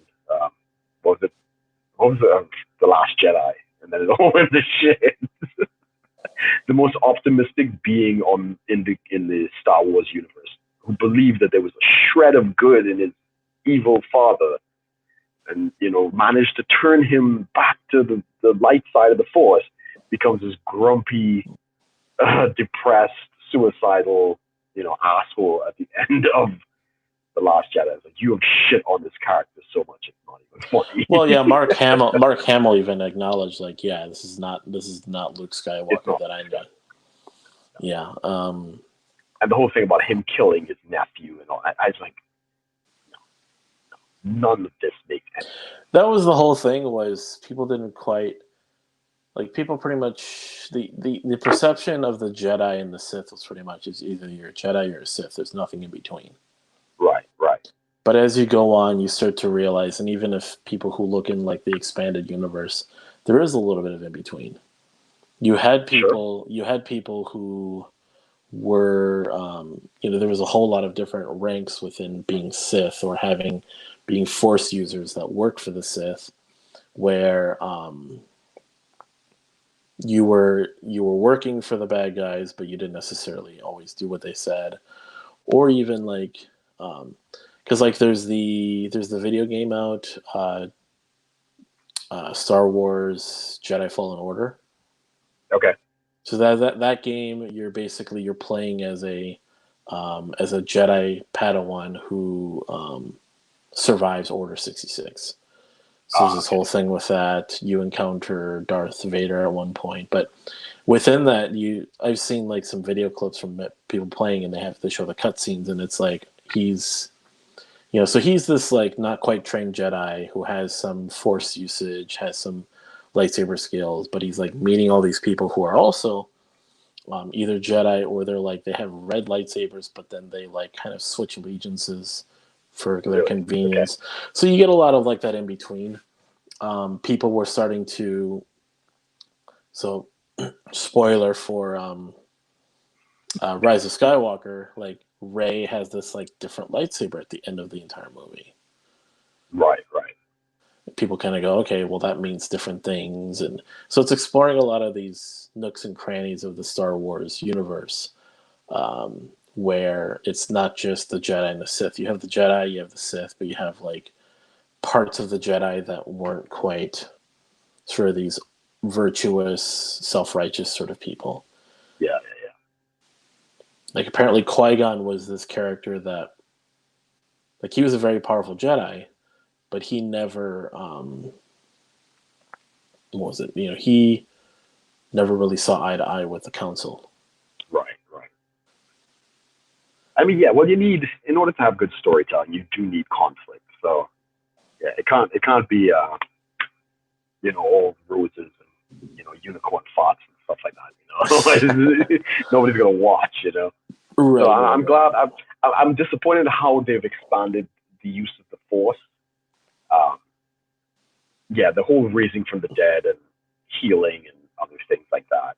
What was it? The Last Jedi, and then it all went to shit. The most optimistic being in the Star Wars universe, who believed that there was a shred of good in his evil father, and managed to turn him back to the light side of the Force, becomes this grumpy, depressed, suicidal, asshole at the end of The Last Jedi. It's like, you have shit on this character so much it's not even funny. Well, yeah, Mark Hamill even acknowledged, like, yeah, this is not Luke Skywalker that I know. Yeah. And the whole thing about him killing his nephew and all, I was like, none of this makes any sense. That was the whole thing. Was people didn't quite like people pretty much the perception of the Jedi and the Sith was pretty much is either you're a Jedi or you're a Sith. There's nothing in between. Right, right. But as you go on, you start to realize, and even if people who look in like the expanded universe, there is a little bit of in between. You had Sure. people who were, there was a whole lot of different ranks within being Sith or being Force users that worked for the Sith, where you were working for the bad guys, but you didn't necessarily always do what they said, or even like, because like there's the video game out, Star Wars Jedi Fallen Order. Okay. So that game, you're playing as a Jedi Padawan who survives Order 66. So there's this Okay. whole thing with that. You encounter Darth Vader at one point, but within that, I've seen like some video clips from people playing, and they show the cutscenes, and it's like so he's this like not quite trained Jedi who has some Force usage, has some lightsaber skills, but he's like meeting all these people who are also either Jedi or they have red lightsabers, but then they like kind of switch allegiances for their Really? convenience. Okay. So you get a lot of like that in between. People were starting to. So, spoiler for Rise of Skywalker, like Rey has this like different lightsaber at the end of the entire movie. Right, right. People kind of go, okay, well that means different things, and so it's exploring a lot of these nooks and crannies of the Star Wars universe, where it's not just the Jedi and the Sith. You have the Jedi, you have the Sith, but you have like parts of the Jedi that weren't quite sort of these virtuous, self-righteous sort of people. Yeah, yeah. Like apparently Qui-Gon was this character that, like, he was a very powerful Jedi, but he never, what was it? He never really saw eye to eye with the Council. Right, right. I mean, yeah. Well, in order to have good storytelling, you do need conflict. So, yeah, it can't be all roses and unicorn farts and stuff like that. Nobody's gonna watch. Right, So right, I'm glad. I'm disappointed how they've expanded the use of the Force. Um, yeah, the whole raising from the dead and healing and other things like that.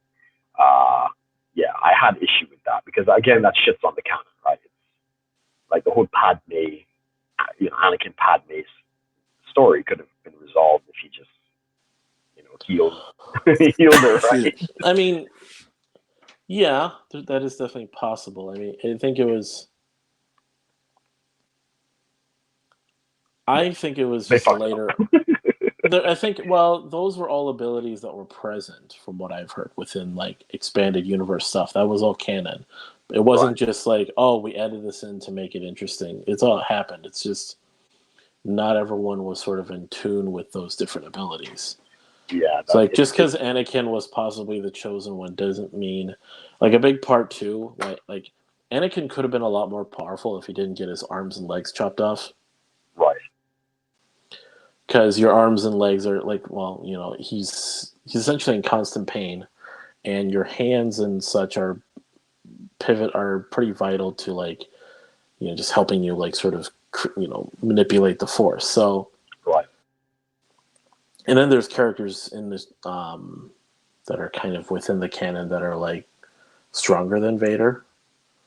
Yeah, I had issue with that because again, that shit's on the canon, right? It's like the whole Anakin Padme's story could have been resolved if he just, healed, healed her, right? I mean, yeah, that is definitely possible. I mean, I think it was They just fucked later. up. I think, well, those were all abilities that were present from what I've heard within like expanded universe stuff. That was all canon. It wasn't Right. just like, oh, we added this in to make it interesting. It's all happened. It's just not everyone was sort of in tune with those different abilities. Yeah. It's like just because Anakin was possibly the chosen one doesn't mean, like, a big part too. Like Anakin could have been a lot more powerful if he didn't get his arms and legs chopped off. Right. Because your arms and legs are like, well, he's essentially in constant pain, and your hands and such are pretty vital to, like, just helping you, like, sort of manipulate the Force. So, Right. and then there's characters in this that are kind of within the canon that are like stronger than Vader.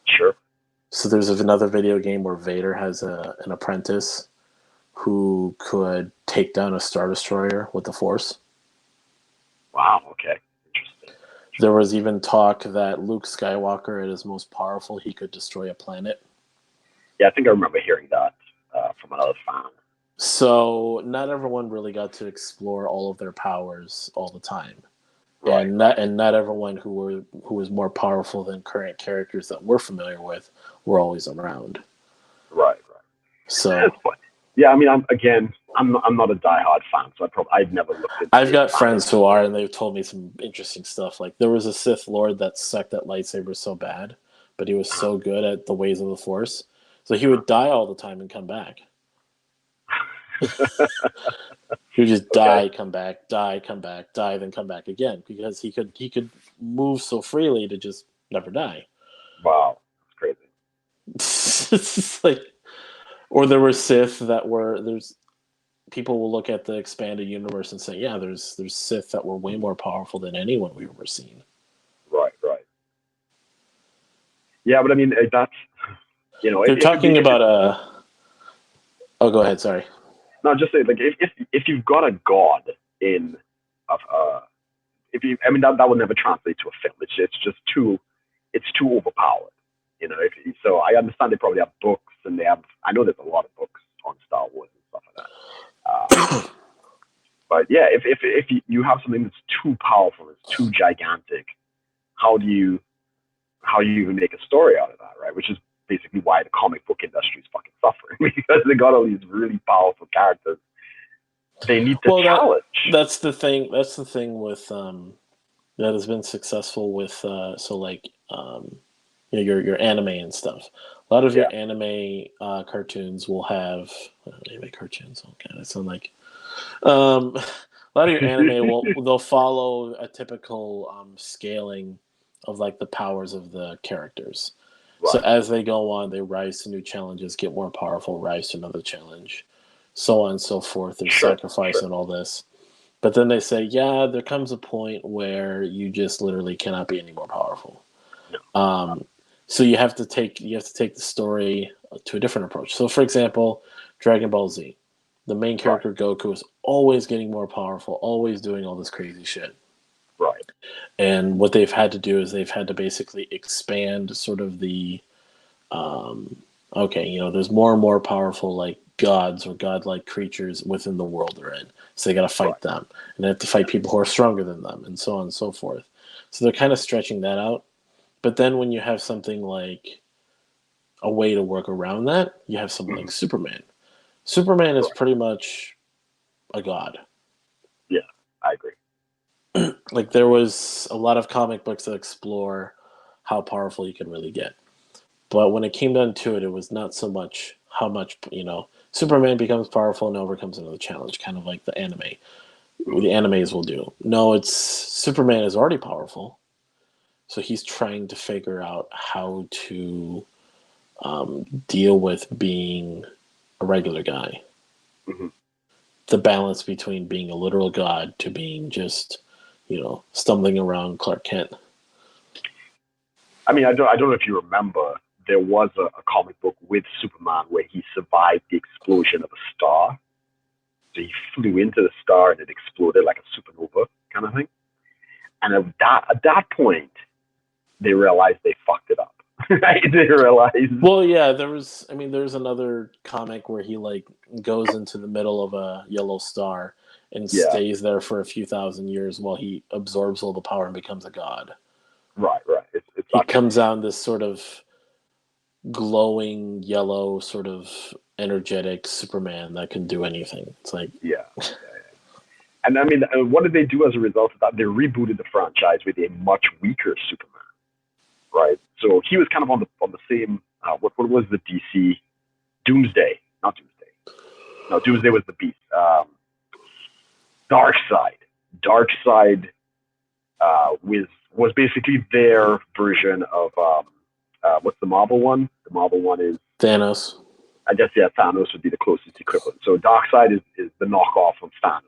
Sure. So there's another video game where Vader has an apprentice who could take down a Star Destroyer with the Force. Wow. Okay. Interesting. There was even talk that Luke Skywalker, at his most powerful, he could destroy a planet. Yeah, I think I remember hearing that from another fan. So not everyone really got to explore all of their powers all the time, Right. and not everyone who was more powerful than current characters that we're familiar with were always around. Right. Right. So That's funny. Yeah, I mean, I'm not a diehard fan, so I'd never looked into I've the got expanded. friends who are, and they've told me some interesting stuff. Like there was a Sith Lord that sucked at lightsabers so bad, but he was so good at the ways of the Force, so he would die all the time and come back. He would just Okay. die, come back, die, come back, die, then come back again because he could move so freely to just never die. Wow, that's crazy. It's just like, or there were Sith that were there's people will look at the expanded universe and say, yeah, there's Sith that were way more powerful than anyone we've ever seen. Right, right. Yeah, but I mean, that's They're talking if about it's a. Oh, go ahead. Sorry. not just say like if you've got a god in of if you I mean that would never translate to a film. It's just too overpowered. So I understand they probably have books and I know there's a lot of books on Star Wars and stuff like that. But yeah, if you have something that's too powerful, it's too gigantic, how do you even make a story out of that, right? Which is basically why the comic book industry is fucking suffering because they got all these really powerful characters. They need to Well, challenge. that's the thing. That's the thing with that has been successful with so like your anime and stuff. A lot of Yeah, your anime cartoons will have anime cartoons. Oh god, it sounds like a lot of your anime they'll follow a typical scaling of like the powers of the characters. So right. as they go on, they rise to new challenges, get more powerful, rise to another challenge, so on and so forth. There's Sure, sacrifice sure. and all this. But then they say, yeah, there comes a point where you just literally cannot be any more powerful. No. Um, so you have to take the story to a different approach. So, for example, Dragon Ball Z, the main Right, character Goku is always getting more powerful, always doing all this crazy shit. right. And what they've had to do is they've had to basically expand sort of the um, okay, there's more and more powerful like gods or godlike creatures within the world they're in. So they got to Right. fight them, and they have to fight people who are stronger than them, and so on and so forth. So they're kind of stretching that out. But then when you have something like a way to work around that, you have someone like Mhm. Superman. Superman is Right. pretty much a god. Yeah, I agree. Like there was a lot of comic books that explore how powerful you can really get. But when it came down to it, it was not so much how much, Superman becomes powerful and overcomes another challenge, kind of like the anime. Mhm. The animes will do. No, it's Superman is already powerful. So he's trying to figure out how to deal with being a regular guy. Mhm. The balance between being a literal god to being just, stumbling around Clark Kent. I mean, I don't know if you remember, there was a comic book with Superman where he survived the explosion of a star. So he flew into the star and it exploded like a supernova kind of thing. And at that point, they realized they fucked it up. Right? They realized, Well, yeah, there's another comic where he like goes into the middle of a yellow star and yeah, stays there for a few thousand years while he absorbs all the power and becomes a god. right, right. It's He that kind of comes out in this sort of glowing yellow, sort of energetic Superman that can do anything. It's like, yeah, yeah. And I mean, what did they do as a result of that? They rebooted the franchise with a much weaker Superman, right? So he was kind of on the same. What was the DC Doomsday? Not Doomsday. No, Doomsday was the Beast. Dark Side. Dark Side was basically their version of what's the Marvel one? The Marvel one is, Thanos. I guess, yeah, Thanos would be the closest equivalent. So Darkseid is the knockoff of Thanos.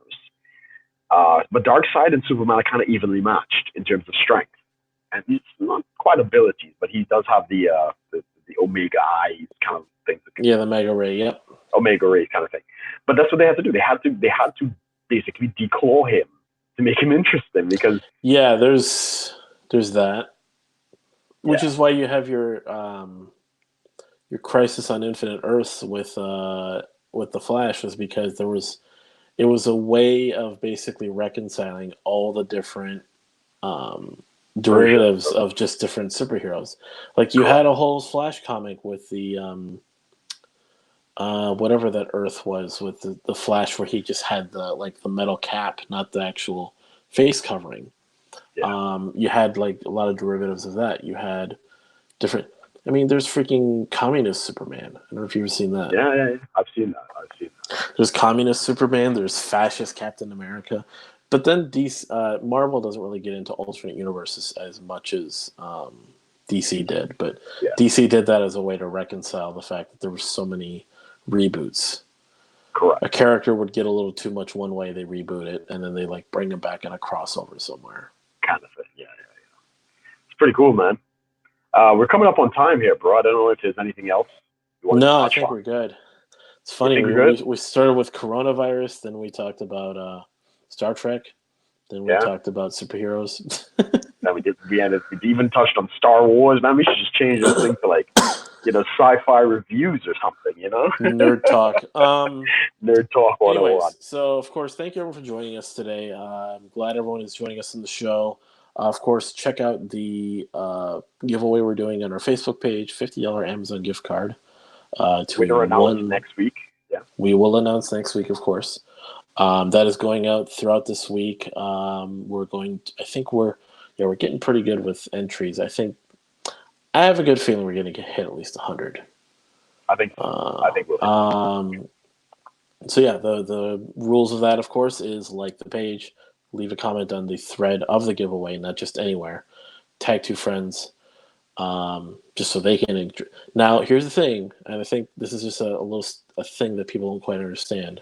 But Darkseid and Superman are kind of evenly matched in terms of strength, and he's not quite abilities, but he does have the Omega eyes kind of things that can Yeah, the Mega Ray. Yep. Omega Ray kind of thing. But that's what they had to do. They had to basically declaw him to make him interesting because Yeah, there's that, which yeah, is why you have your Crisis on Infinite Earths with the Flash was because it was a way of basically reconciling all the different um, versions derivatives of of just different superheroes. Like you had correct. a whole Flash comic with whatever that Earth was with the Flash, where he just had the metal cap, not the actual face covering. Yeah. You had like a lot of derivatives of that. You had different. I mean, there's freaking communist Superman. I don't know if you've ever seen that. Yeah. I've seen that. There's communist Superman. There's fascist Captain America. But then Marvel doesn't really get into alternate universes as much as DC did. But Yeah. DC did that as a way to reconcile the fact that there were so many reboots. Correct. A character would get a little too much one way, they reboot it, and then they like bring him back in a crossover somewhere. Kind of thing. Yeah. It's pretty cool, man. We're coming up on time here, bro. I don't know if there's anything else you want to No, I touch think on. we're good. It's funny. We started with coronavirus, then we talked about Star Trek, then we talked about superheroes. And we even touched on Star Wars, man. We should just change this thing to like, sci-fi reviews or something, Nerd talk. Nerd talk 101. Anyways, so of course, thank you everyone for joining us today. I'm glad everyone is joining us in the show. Of course, check out the giveaway we're doing on our Facebook page, $50 Amazon gift card. Winner announced next week. Yeah, we will announce next week, of course. That is going out throughout this week. We're getting pretty good with entries. I have a good feeling we're going to hit at least 100. I think we'll. So yeah, the rules of that, of course, is like the page, leave a comment on the thread of the giveaway, not just anywhere. Tag 2 friends, just so they can. Now, here's the thing, and I think this is just a thing that people don't quite understand.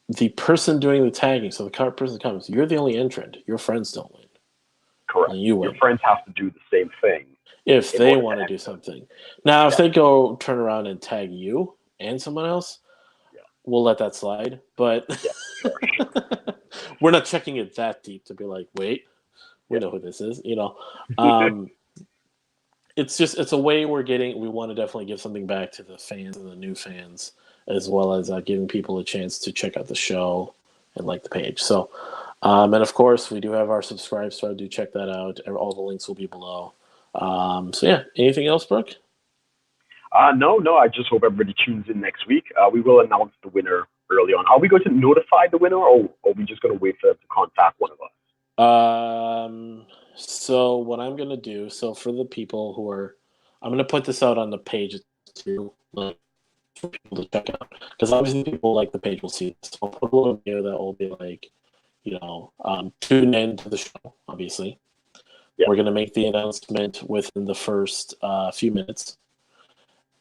The person doing the tagging, so the person comes, you're the only entrant. Your friends don't win. Correct. And you win. Your friends have to do the same thing. If they want to do something. Now, if they go turn around and tag you and someone else, we'll let that slide. But sure. We're not checking it that deep to be like, wait, we know who this is. It's a way we want to definitely give something back to the fans and the new fans, as well as giving people a chance to check out the show and like the page. So, and of course, we do have our subscribe, so do check that out. All the links will be below. So yeah, anything else, Brooke? No. I just hope everybody tunes in next week. We will announce the winner early on. Are we going to notify the winner, or are we just going to wait for them to contact one of us? So what I'm going to do, for the people I'm going to put this out on the page too, like, for people to check out, because obviously people like the page will see this. So I'll put a little video that will be like, tune in to the show, obviously. Yeah. We're going to make the announcement within the first few minutes.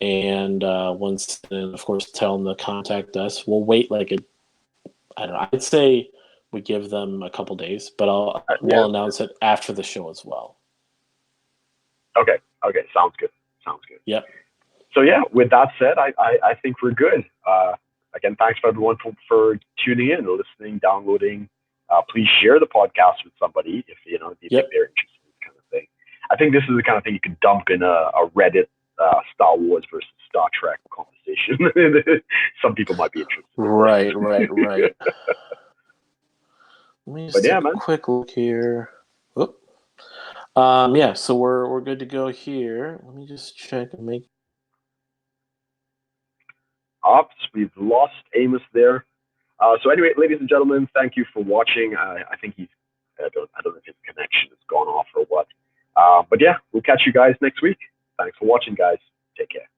And once then, of course, tell them to contact us. We'll wait I'd say we give them a couple days, but we'll announce it after the show as well. Okay. Sounds good. Yep. So yeah, with that said, I think we're good. Again, thanks for everyone for tuning in, listening, downloading. Please share the podcast with somebody if you think they're interested in this kind of thing. I think this is the kind of thing you could dump in a Reddit Star Wars versus Star Trek conversation. Some people might be interested. Right. Let me just take a quick look here. Oop. So we're good to go here. Let me just check and make. Ops, we've lost Amos there. So anyway, ladies and gentlemen, thank you for watching. I think I don't know if his connection has gone off or what. But yeah, we'll catch you guys next week. Thanks for watching, guys. Take care.